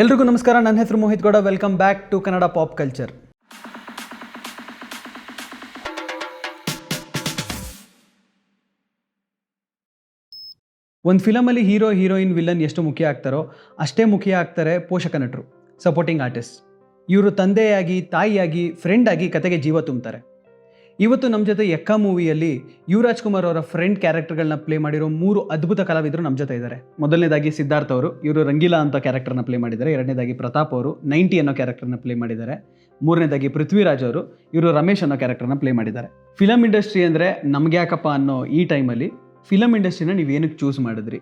ಎಲ್ರಿಗೂ ನಮಸ್ಕಾರ. ನನ್ನ ಹೆಸರು Mohit Gowda. Welcome back to Kannada pop culture. ಒಂದು ಫಿಲಮಲ್ಲಿ ಹೀರೋ ಹೀರೋಯಿನ್ ವಿಲನ್ ಎಷ್ಟು ಮುಖ್ಯ ಆಗ್ತಾರೋ ಅಷ್ಟೇ ಮುಖ್ಯ ಆಗ್ತಾರೆ ಪೋಷಕ ನಟರು, ಸಪೋರ್ಟಿಂಗ್ ಆರ್ಟಿಸ್ಟ್. ಇವರು ತಂದೆಯಾಗಿ, ತಾಯಿಯಾಗಿ, ಫ್ರೆಂಡ್ ಆಗಿ ಕತೆಗೆ ಜೀವ ತುಂಬ್ತಾರೆ. ಇವತ್ತು ನಮ್ಮ ಜೊತೆ ಎಕ್ಕ ಮೂವಿಯಲ್ಲಿ ಯುವರಾಜ್ ಕುಮಾರ್ ಅವರ ಫ್ರೆಂಡ್ ಕ್ಯಾರೆಕ್ಟರ್ಗಳನ್ನ ಪ್ಲೇ ಮಾಡಿರೋ 3 ಅದ್ಭುತ ಕಲಾವಿದರು ನಮ್ಮ ಜೊತೆ ಇದ್ದಾರೆ. ಮೊದಲನೇದಾಗಿ ಸಿದ್ಧಾರ್ಥ್ ಅವರು, ಇವರು ರಂಗೀಲಾ ಅಂತ ಕ್ಯಾರೆಕ್ಟರ್ನ ಪ್ಲೇ ಮಾಡಿದ್ದಾರೆ. ಎರಡನೇದಾಗಿ ಪ್ರತಾಪ್ ಅವರು 90 ಅನ್ನೋ ಕ್ಯಾರೆಕ್ಟರ್ನ ಪ್ಲೇ ಮಾಡಿದ್ದಾರೆ. ಮೂರನೇದಾಗಿ ಪೃಥ್ವಿರಾಜ್ ಅವರು, ಇವರು ರಮೇಶ್ ಅನ್ನೋ ಕ್ಯಾರೆಕ್ಟರ್ನ ಪ್ಲೇ ಮಾಡಿದ್ದಾರೆ. ಫಿಲಮ್ ಇಂಡಸ್ಟ್ರಿ ಅಂದರೆ ನಮ್ಗೆ ಯಾಕಪ್ಪ ಅನ್ನೋ ಈ ಟೈಮಲ್ಲಿ ಫಿಲಮ್ ಇಂಡಸ್ಟ್ರಿನ ನೀವು ಏನಕ್ಕೆ ಚೂಸ್ ಮಾಡಿದ್ರಿ?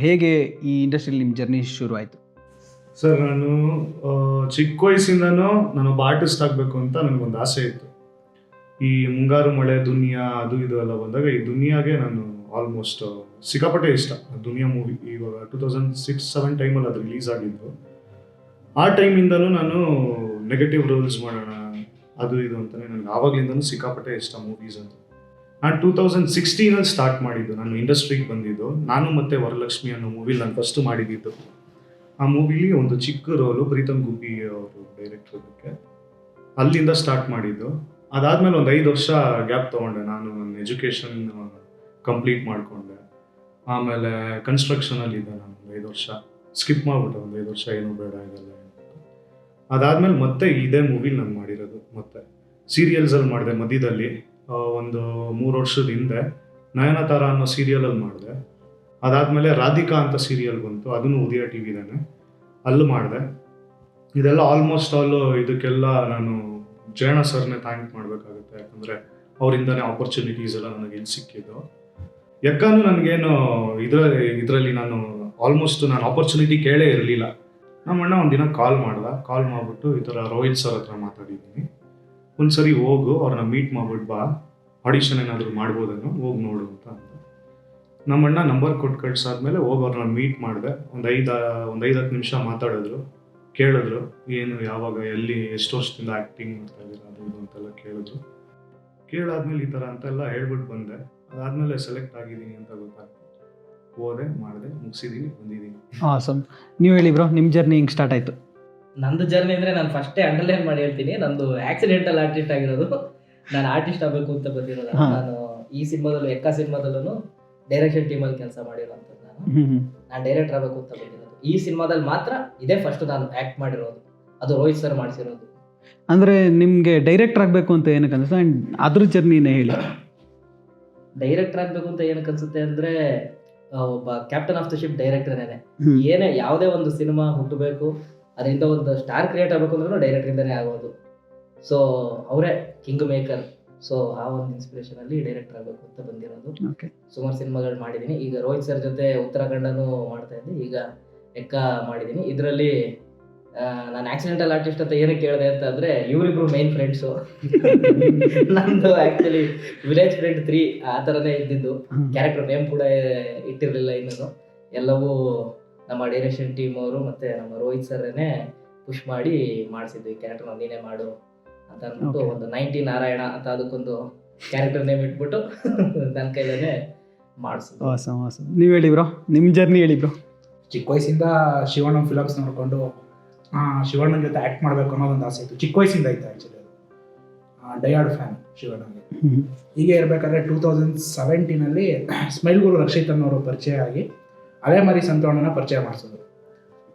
ಹೇಗೆ ಈ ಇಂಡಸ್ಟ್ರಿಯಲ್ಲಿ ನಿಮ್ಮ ಜರ್ನಿ ಶುರು ಆಯಿತು? ಸರ್, ನಾನು ಚಿಕ್ಕ ವಯಸ್ಸಿಂದನೂ ನಾನೊಬ್ಬ ಆರ್ಟಿಸ್ಟ್ ಆಗಬೇಕು ಅಂತ ನನಗೊಂದು ಆಸೆ ಇತ್ತು. ಈ ಮುಂಗಾರು ಮಳೆ, ದುನಿಯಾ ಅದು ಇದು ಎಲ್ಲ ಬಂದಾಗ ಈ ದುನಿಯಾಗೆ ನಾನು ಆಲ್ಮೋಸ್ಟ್ ಸಿಕ್ಕಾಪಟ್ಟೆ ಇಷ್ಟ. ದುನಿಯಾ ಮೂವಿ ಇವಾಗ 2006-07 ಟೈಮಲ್ಲಿ ಅದು ರಿಲೀಸ್ ಆಗಿದ್ದು. ಆ ಟೈಮಿಂದನೂ ನಾನು ನೆಗೆಟಿವ್ ರೋಲ್ಸ್ ಮಾಡೋಣ ಅದು ಇದು ಅಂತಲೇ ನನಗೆ ಆವಾಗಲಿಂದನೂ ಸಿಕ್ಕಾಪಟ್ಟೆ ಇಷ್ಟ ಮೂವೀಸ್ ಅಂತ. ನಾನು 2016 ಸ್ಟಾರ್ಟ್ ಮಾಡಿದ್ದು, ನಾನು ಇಂಡಸ್ಟ್ರಿಗೆ ಬಂದಿದ್ದು. ನಾನು ಮತ್ತು ವರಲಕ್ಷ್ಮಿ ಅನ್ನೋ ಮೂವಿಲಿ ನಾನು ಫಸ್ಟ್ ಮಾಡಿದ್ದು. ಆ ಮೂವಿಲಿ ಒಂದು ಚಿಕ್ಕ ರೋಲು ಪ್ರೀತಮ್ ಗುಬ್ಬಿ ಅವರು ಡೈರೆಕ್ಟರ್. ಅದಕ್ಕೆ ಅಲ್ಲಿಂದ ಸ್ಟಾರ್ಟ್ ಮಾಡಿದ್ದು. ಅದಾದಮೇಲೆ ಒಂದು 5 ವರ್ಷ ಗ್ಯಾಪ್ ತೊಗೊಂಡೆ. ನಾನು ನನ್ನ ಎಜುಕೇಷನ್ ಕಂಪ್ಲೀಟ್ ಮಾಡಿಕೊಂಡೆ. ಆಮೇಲೆ ಕನ್ಸ್ಟ್ರಕ್ಷನಲ್ಲಿದ್ದೆ ನಾನು 5 ವರ್ಷ. ಸ್ಕಿಪ್ ಮಾಡಿಬಿಟ್ಟೆ ಒಂದು 5 ವರ್ಷ, ಏನೂ ಬೇಡ ಇದೆಲ್ಲ. ಅದಾದಮೇಲೆ ಮತ್ತೆ ಇದೇ ಮೂವಿಲಿ ನಾನು ಮಾಡಿರೋದು. ಮತ್ತೆ ಸೀರಿಯಲ್ಸಲ್ಲಿ ಮಾಡಿದೆ ಮಧ್ಯದಲ್ಲಿ. ಒಂದು 3 ವರ್ಷದ ಹಿಂದೆ ನಯನತಾರ ಅನ್ನೋ ಸೀರಿಯಲಲ್ಲಿ ಮಾಡಿದೆ. ಅದಾದಮೇಲೆ ರಾಧಿಕಾ ಅಂತ ಸೀರಿಯಲ್ ಬಂತು, ಅದನ್ನು ಉದಯ ಟಿ ವಿದೇನೆ, ಅಲ್ಲೂ ಮಾಡಿದೆ. ಇದೆಲ್ಲ ಆಲ್ಮೋಸ್ಟ್ ಆಲ್ ಇದಕ್ಕೆಲ್ಲ ನಾನು ಜಯಣ್ಣ ಸರ್ನೇ ಥ್ಯಾಂಕ್ ಮಾಡಬೇಕಾಗುತ್ತೆ. ಯಾಕಂದರೆ ಅವರಿಂದನೇ ಆಪರ್ಚುನಿಟೀಸ್ ಎಲ್ಲ ನನಗೆ ಇಲ್ಲಿ ಸಿಕ್ಕಿದ್ದು. ಯಾಕಂದ್ರೂ ನನಗೇನು ಇದರಲ್ಲಿ ನಾನು ಆಲ್ಮೋಸ್ಟ್ ನಾನು ಆಪರ್ಚುನಿಟಿ ಕೇಳೇ ಇರಲಿಲ್ಲ. ನಮ್ಮಣ್ಣ ಒಂದಿನ ಕಾಲ್ ಮಾಡಿಬಿಟ್ಟು ಈ ಥರ ರೋಹಿತ್ ಸರ್ ಹತ್ರ ಮಾತಾಡಿದ್ದೀನಿ, ಒಂದು ಸರಿ ಹೋಗು, ಅವ್ರನ್ನ ಮೀಟ್ ಮಾಡ್ಬಿಟ್ಟು ಬಾ, ಆಡಿಷನ್ ಏನಾದರೂ ಮಾಡ್ಬೋದೇನೋ, ಹೋಗಿ ನೋಡು ಅಂತ ಅಂದ. ನಮ್ಮಣ್ಣ ನಂಬರ್ ಕೊಟ್ಟು ಕಳ್ಸಾದ್ಮೇಲೆ ಹೋಗಿ ಅವ್ರನ್ನ ಮೀಟ್ ಮಾಡಿದೆ. ಒಂದು 5-10 ನಿಮಿಷ ಮಾತಾಡಿದ್ರು, ಕೇಳಿದ್ರು ಏನು, ಯಾವಾಗ, ಎಲ್ಲಿ, ಎಷ್ಟು ವರ್ಷದಿಂದ ಆ್ಯಕ್ಟಿಂಗ್ ಮಾಡ್ತಾ ಇದ್ದೀರಾ ಅದು ಇದು ಅಂತೆಲ್ಲ ಕೇಳಿದ್ರು. ಕೇಳಾದ್ಮೇಲೆ ಈ ಥರ ಅಂತೆಲ್ಲ ಹೇಳ್ಬಿಟ್ಟು ಬಂದೆ. ಅದಾದಮೇಲೆ ಸೆಲೆಕ್ಟ್ ಆಗಿದ್ದೀನಿ ಅಂತ ಗೊತ್ತಾಗ್ತದೆ. ಹೋದೆ, ಮಾಡಿದೆ, ಮುಗಿಸಿದ್ದೀನಿ, ಬಂದಿದ್ದೀನಿ. ಆಸಮ್. ನೀವು ಹೇಳಿ ಬ್ರೋ, ನಿಮ್ಮ ಜರ್ನಿ ಹಿಂಗೆ ಸ್ಟಾರ್ಟ್ ಆಯಿತು? ನಂದು ಜರ್ನಿ ಅಂದರೆ ನಾನು ಫಸ್ಟೇ ಅಂಡರ್ಲೈನ್ ಮಾಡಿ ಹೇಳ್ತೀನಿ, ನಂದು ಆಕ್ಸಿಡೆಂಟಲ್ ಆರ್ಟಿಸ್ಟ್ ಆಗಿರೋದು. ನಾನು ಆರ್ಟಿಸ್ಟ್ ಆಗಬೇಕು ಅಂತ ಬಂದಿರೋದು. ನಾನು ಈ ಸಿನಿಮಾದಲ್ಲೂ, ಎಕ್ಕ ಸಿನಿಮಾದಲ್ಲೂ ಡೈರೆಕ್ಷನ್ ಟೀಮಲ್ಲಿ ಕೆಲಸ ಮಾಡಿರೋಂಥದ್ದು. ನಾನು ಡೈರೆಕ್ಟರ್ ಆಗಬೇಕು ಅಂತ ಬಂದಿರೋದು. ಈ ಸಿನಿಮಾದಲ್ಲಿ ಮಾತ್ರ ಇದೇ ಫಸ್ಟ್ ನಾನು ಆ್ಯಕ್ಟ್ ಮಾಡಿರೋದು, ಅದು ರೋಹಿತ್ ಸರ್ ಮಾಡಿಸಿರೋದು. ಅಂದರೆ ನಿಮಗೆ ಡೈರೆಕ್ಟರ್ ಆಗಬೇಕು ಅಂತ ಏನಕ್ಕೆ ಅನಿಸ್ತು? ಆ್ಯಂಡ್ ಅದ್ರ ಜರ್ನಿನೇ ಹೇಳಿ. ಡೈರೆಕ್ಟರ್ ಆಗಬೇಕು ಅಂತ ಏನಕ್ಕೆ ಅನ್ಸುತ್ತೆ ಅಂದರೆ, ಒಬ್ಬ ಕ್ಯಾಪ್ಟನ್ ಆಫ್ ದ ಶಿಪ್ ಡೈರೆಕ್ಟರ್ನೇ. ಏನೇ ಯಾವುದೇ ಒಂದು ಸಿನಿಮಾ ಹುಟ್ಟಬೇಕು, ಅದರಿಂದ ಒಂದು ಸ್ಟಾರ್ ಕ್ರಿಯೇಟ್ ಆಗಬೇಕು ಅಂದ್ರೂ ಡೈರೆಕ್ಟ್ರಿಂದನೇ ಆಗೋದು. ಸೊ ಅವರೇ ಕಿಂಗ್ ಮೇಕರ್. ಸೊ ಆ ಒಂದು ಇನ್ಸ್ಪಿರೇಷನಲ್ಲಿ ಡೈರೆಕ್ಟರ್ ಆಗಬೇಕು ಅಂತ ಬಂದಿರೋದು. ಸುಮಾರು ಸಿನಿಮಾಗಳು ಮಾಡಿದ್ದೀನಿ. ಈಗ ರೋಹಿತ್ ಸರ್ ಜೊತೆ ಉತ್ತರಾಖಂಡನೂ ಮಾಡ್ತಾ ಇದ್ದೆ, ಈಗ ಎಕ್ಕ ಮಾಡಿದ್ದೀನಿ. ಇದರಲ್ಲಿ ನಾನು ಆಕ್ಸಿಡೆಂಟಲ್ ಆರ್ಟಿಸ್ಟ್ ಅಂತ ಏನಕ್ಕೆ ಕೇಳಿದೆ ಅಂತ ಅಂದರೆ, ಇವರಿಬ್ರು ಮೈನ್ ಫ್ರೆಂಡ್ಸು. ನಮ್ಮದು ಆ್ಯಕ್ಚುಲಿ ವಿಲೇಜ್ ಫ್ರೆಂಡ್ 3 ಆ ಥರನೇ ಇದ್ದಿದ್ದು. ಕ್ಯಾರೆಕ್ಟರ್ ನೇಮ್ ಕೂಡ ಇಟ್ಟಿರಲಿಲ್ಲ ಇನ್ನೂ. ಎಲ್ಲವೂ ನಮ್ಮ ಡೈರೆಕ್ಷನ್ ಟೀಮ್ ಅವರು ಮತ್ತು ನಮ್ಮ ರೋಹಿತ್ ಸರ್ನೇ ಪುಷ್ ಮಾಡಿ ಮಾಡಿಸಿದ್ದು. ಈ ಕ್ಯಾರೆಕ್ಟರ್ ನಾವು ನೀನೇ ಮಾಡು ಅಂತ ಅಂದ್ಬಿಟ್ಟು ಒಂದು 90 ನಾರಾಯಣ ಅಂತ ಅದಕ್ಕೊಂದು ಕ್ಯಾರೆಕ್ಟರ್ ನೇಮ್ ಇಟ್ಬಿಟ್ಟು ನನ್ನ ಕೈಲೇ ಮಾಡಿಸಿದ್ದು. ನೀವು ಹೇಳಿ ಬ್ರೋ, ನಿಮ್ಮ ಜರ್ನಿ ಹೇಳಿ ಬ್ರೋ. ಚಿಕ್ಕ ವಯಸ್ಸಿಂದ ಶಿವಣ್ಣ ಫಿಲಮ್ಸ್ ನೋಡಿಕೊಂಡು ಶಿವಣ್ಣನ ಜೊತೆ ಆ್ಯಕ್ಟ್ ಮಾಡಬೇಕು ಅನ್ನೋದೊಂದು ಆಸೆ ಇತ್ತು. ಚಿಕ್ಕ ವಯಸ್ಸಿಂದ ಇತ್ತು ಆ್ಯಕ್ಚುಲಿ. ಅದು ಡೈಹಾರ್ಡ್ ಫ್ಯಾನ್ ಶಿವಣ್ಣಗೆ. ಹೀಗೆ ಇರಬೇಕಾದ್ರೆ 2017 ಸ್ಮೈಲ್ ಗುರು ರಕ್ಷಿತ್ ಅನ್ನೋರು ಪರಿಚಯ ಆಗಿ ಅಲೆಮಾರಿ ಸಂತೋಣನ ಪರಿಚಯ ಮಾಡಿಸಿದ್ರು.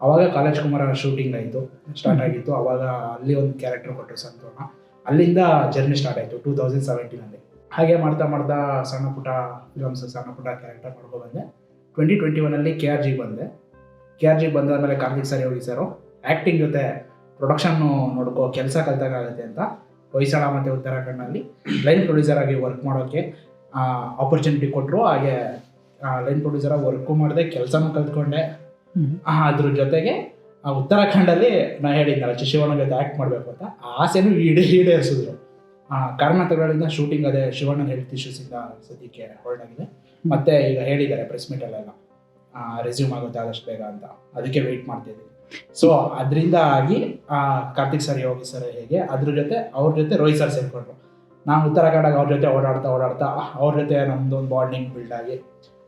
ಆವಾಗ ಕಾಲೇಜ್ ಕುಮಾರ ಶೂಟಿಂಗ್ ಆಯಿತು, ಸ್ಟಾರ್ಟ್ ಆಗಿತ್ತು. ಆವಾಗ ಅಲ್ಲಿ ಒಂದು ಕ್ಯಾರೆಕ್ಟರ್ ಕೊಟ್ಟರು ಸಂತೋಣ. ಅಲ್ಲಿಂದ ಜರ್ನಿ ಸ್ಟಾರ್ಟ್ ಆಯಿತು 2017. ಹಾಗೆ ಮಾಡ್ತಾ ಸಣ್ಣ ಪುಟ್ಟ ಫಿಲಮ್ಸ್, ಸಣ್ಣ ಪುಟ್ಟ ಕ್ಯಾರೆಕ್ಟರ್ ಮಾಡ್ಕೊ ಬಂದೆ. 2021 KRG ಬಂದೆ. KRG ಬಂದಾದಮೇಲೆ ಕಾರ್ತಿಕ್ ಸರ್ ಹೋಗಿ ಸರು ಆ್ಯಕ್ಟಿಂಗ್ ಜೊತೆ ಪ್ರೊಡಕ್ಷನ್ನು ನೋಡ್ಕೋ, ಕೆಲಸ ಕಲ್ತಾಗುತ್ತೆ ಅಂತ ಹೊಯ್ಸಳ ಮತ್ತು ಉತ್ತರಾಖಂಡಲ್ಲಿ ಲೈನ್ ಪ್ರೊಡ್ಯೂಸರ್ ಆಗಿ ವರ್ಕ್ ಮಾಡೋಕ್ಕೆ ಆಪರ್ಚುನಿಟಿ ಕೊಟ್ಟರು. ಹಾಗೆ ಲೈನ್ ಪ್ರೊಡ್ಯೂಸರಾಗಿ ವರ್ಕು ಮಾಡಿದೆ, ಕೆಲಸನೂ ಕಲ್ತ್ಕೊಂಡೆ. ಅದ್ರ ಜೊತೆಗೆ ಉತ್ತರಾಖಂಡಲ್ಲಿ ನಾನು ಹೇಳಿದ್ನಲ್ಲ ಶಿವಣ್ಣ ಜೊತೆ ಆ್ಯಕ್ಟ್ ಮಾಡಬೇಕು ಅಂತ, ಆ ಆಸೆನೂ ಈಡೇರಿಸಿದ್ರು. ಕಾರಣಗಳಿಂದ ಶೂಟಿಂಗ್ ಅದೇ ಶಿವಣ್ಣನ ಹೆಲ್ತ್ ಇಶ್ಯೂಸಿಂದ ಸದ್ಯಕ್ಕೆ ಹೋಲ್ಡ್ ಆಗಿದೆ. ಮತ್ತು ಈಗ ಹೇಳಿದ್ದಾರೆ ಪ್ರೆಸ್ ಮೀಟಲ್ಲೆಲ್ಲ ರೆಸ್ಯೂಮ್ ಆಗುತ್ತೆ ಆದಷ್ಟು ಬೇಗ ಅಂತ, ಅದಕ್ಕೆ ವೆಯ್ಟ್ ಮಾಡ್ತಿದ್ದೀವಿ. ಸೊ ಅದರಿಂದ ಆಗಿ ಕಾರ್ತಿಕ್ ಸರ್ ಯೋಗಿ ಸರ್ ಹೇಗೆ ಅದ್ರ ಜೊತೆ ಅವ್ರ ಜೊತೆ ರೋಹಿತ್ ಸರ್ ಸೇರಿಕೊಂಡ್ರು. ನಾನು ಉತ್ತರಾಖಂಡಾಗ ಅವ್ರ ಜೊತೆ ಓಡಾಡ್ತಾ ಅವ್ರ ಜೊತೆ ನಮ್ಮದೊಂದು ಬಾಂಡಿಂಗ್ ಬಿಲ್ಡ್ ಆಗಿ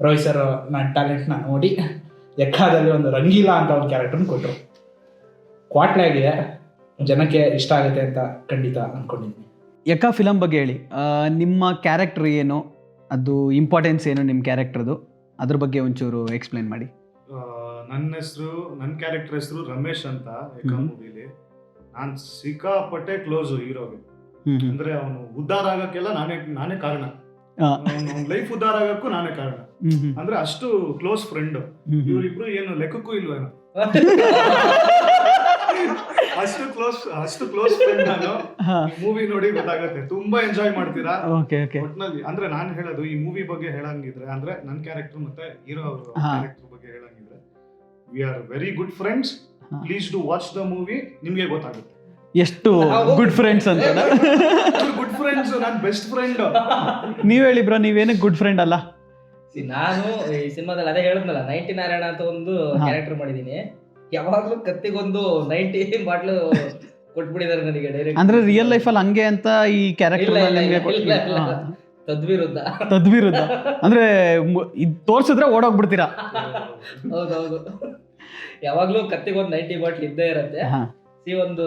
ರೋಹಿತ್ ಸರ್ ನನ್ನ ಟ್ಯಾಲೆಂಟ್ನ ನೋಡಿ ಎಕ್ಕಾದಲ್ಲಿ ಒಂದು ರಂಗೀಲಾ ಅಂತ ಒಂದು ಕ್ಯಾರೆಕ್ಟರ್ನ ಕೊಟ್ಟರು. ಕ್ವಾಟ್ಲೆ ಆಗಿದೆ, ಜನಕ್ಕೆ ಇಷ್ಟ ಆಗುತ್ತೆ ಅಂತ ಖಂಡಿತ ಅಂದ್ಕೊಂಡಿದ್ದೀನಿ. ಯಕ್ಕ ಫಿಲಮ್ ಬಗ್ಗೆ ಹೇಳಿ. ನಿಮ್ಮ ಕ್ಯಾರೆಕ್ಟರ್ ಏನು, ಅದು ಇಂಪಾರ್ಟೆನ್ಸ್ ಏನು ನಿಮ್ಮ ಕ್ಯಾರೆಕ್ಟರ್ದು, ಅದ್ರ ಬಗ್ಗೆ ಒಂಚೂರು ಎಕ್ಸ್ಪ್ಲೈನ್ ಮಾಡಿ. ನನ್ನ ಕ್ಯಾರೆಕ್ಟರ್ ಹೆಸರು ರಮೇಶ್ ಅಂತ. ಎಕ್ಕ ಮೂವಿಲಿ ನಾನು ಸಿಕ್ಕಾಪಟ್ಟೆ ಕ್ಲೋಸು ಹೀರೋಗೆ. ಅಂದ್ರೆ ಅವನು ಉದ್ಧಾರ ಆಗಕ್ಕೆಲ್ಲ ನಾನೇ ಕಾರಣ, ಲೈಫ್ ಉದ್ಧಾರ ಆಗಕ್ಕೂ ನಾನೇ ಕಾರಣ. ಅಂದ್ರೆ ಅಷ್ಟು ಕ್ಲೋಸ್ ಫ್ರೆಂಡ್. ಇವರಿಬ್ರು ಏನು ಲೆಕ್ಕಕ್ಕೂ ಇಲ್ವೇನೋ, ಅಷ್ಟು ಕ್ಲೋಸ್ ಫ್ರೆಂಡ್. ನಾನು ಮೂವಿ ನೋಡಿ ಗೊತ್ತಾಗತ್ತೆ, ತುಂಬಾ ಎಂಜಾಯ್ ಮಾಡ್ತೀರಾ ಒಟ್ನಲ್ಲಿ. ಅಂದ್ರೆ ನಾನು ಹೇಳೋದು ಈ ಮೂವಿ ಬಗ್ಗೆ ಹೇಳಂಗಿದ್ರೆ, ಅಂದ್ರೆ ನನ್ನ ಕ್ಯಾರೆಕ್ಟರ್ ಮತ್ತೆ ಹೀರೋ ಕ್ಯಾರೆಕ್ಟರ್ ಬಗ್ಗೆ ಹೇಳಂಗಿದ್ರೆ, we are very good friends. Please do watch the movie, ನಿಮ್ಗೆ ಗೊತ್ತಾಗುತ್ತೆ ಎಷ್ಟು ಗುಡ್ ಫ್ರೆಂಡ್ಸ್ ಅಂತ. ಗುಡ್ ಫ್ರೆಂಡ್ಸ್, ನನ್ನ ಬೆಸ್ಟ್ ಫ್ರೆಂಡ್. ನೀವ್ ಹೇಳಿ ಬ್ರೋ, ನೀವೇನಕ್ಕೆ ಗುಡ್ ಫ್ರೆಂಡ್ ಅಲ್ಲ? ನಾನು ಈ ಸಿನಿಮಾದಲ್ಲಿ ಅದೇ ಹೇಳಿದ್ನಲ್ಲ, 90 ನಾರಾಯಣ ಅಂತ ಒಂದು ಕ್ಯಾರೆಕ್ಟರ್ ಮಾಡಿದೀನಿ. ಯಾವಾಗ್ಲೂ ಕತ್ತಿಗೊಂದು 90 ಬಾಟ್ಲು ಕೊಟ್ಬಿಟ್ಟಿದ್ದಾರೆ ನನಗೆ ಡೈರೆಕ್ಟ್. ಅಂದ್ರೆ ರಿಯಲ್ ಲೈಫ್ ಅಲ್ಲಿ ಹಂಗೆ ಅಂತ ಈ ಕ್ಯಾರೆಕ್ಟರ್ ತದ್ವಿರುದ್ಧ. ಅಂದ್ರೆ ಇದು ತೋರ್ಸಿದ್ರೆ ಓಡೋಗ್ಬಿಡ್ತೀರಾ. ಹೌದೌದು, ಯಾವಾಗ್ಲೂ ಕತ್ತಿಗೊಂದು 90 ಬಾಟ್ಲ್ ಇದ್ದೇ ಇರತ್ತೆ. ಒಂದು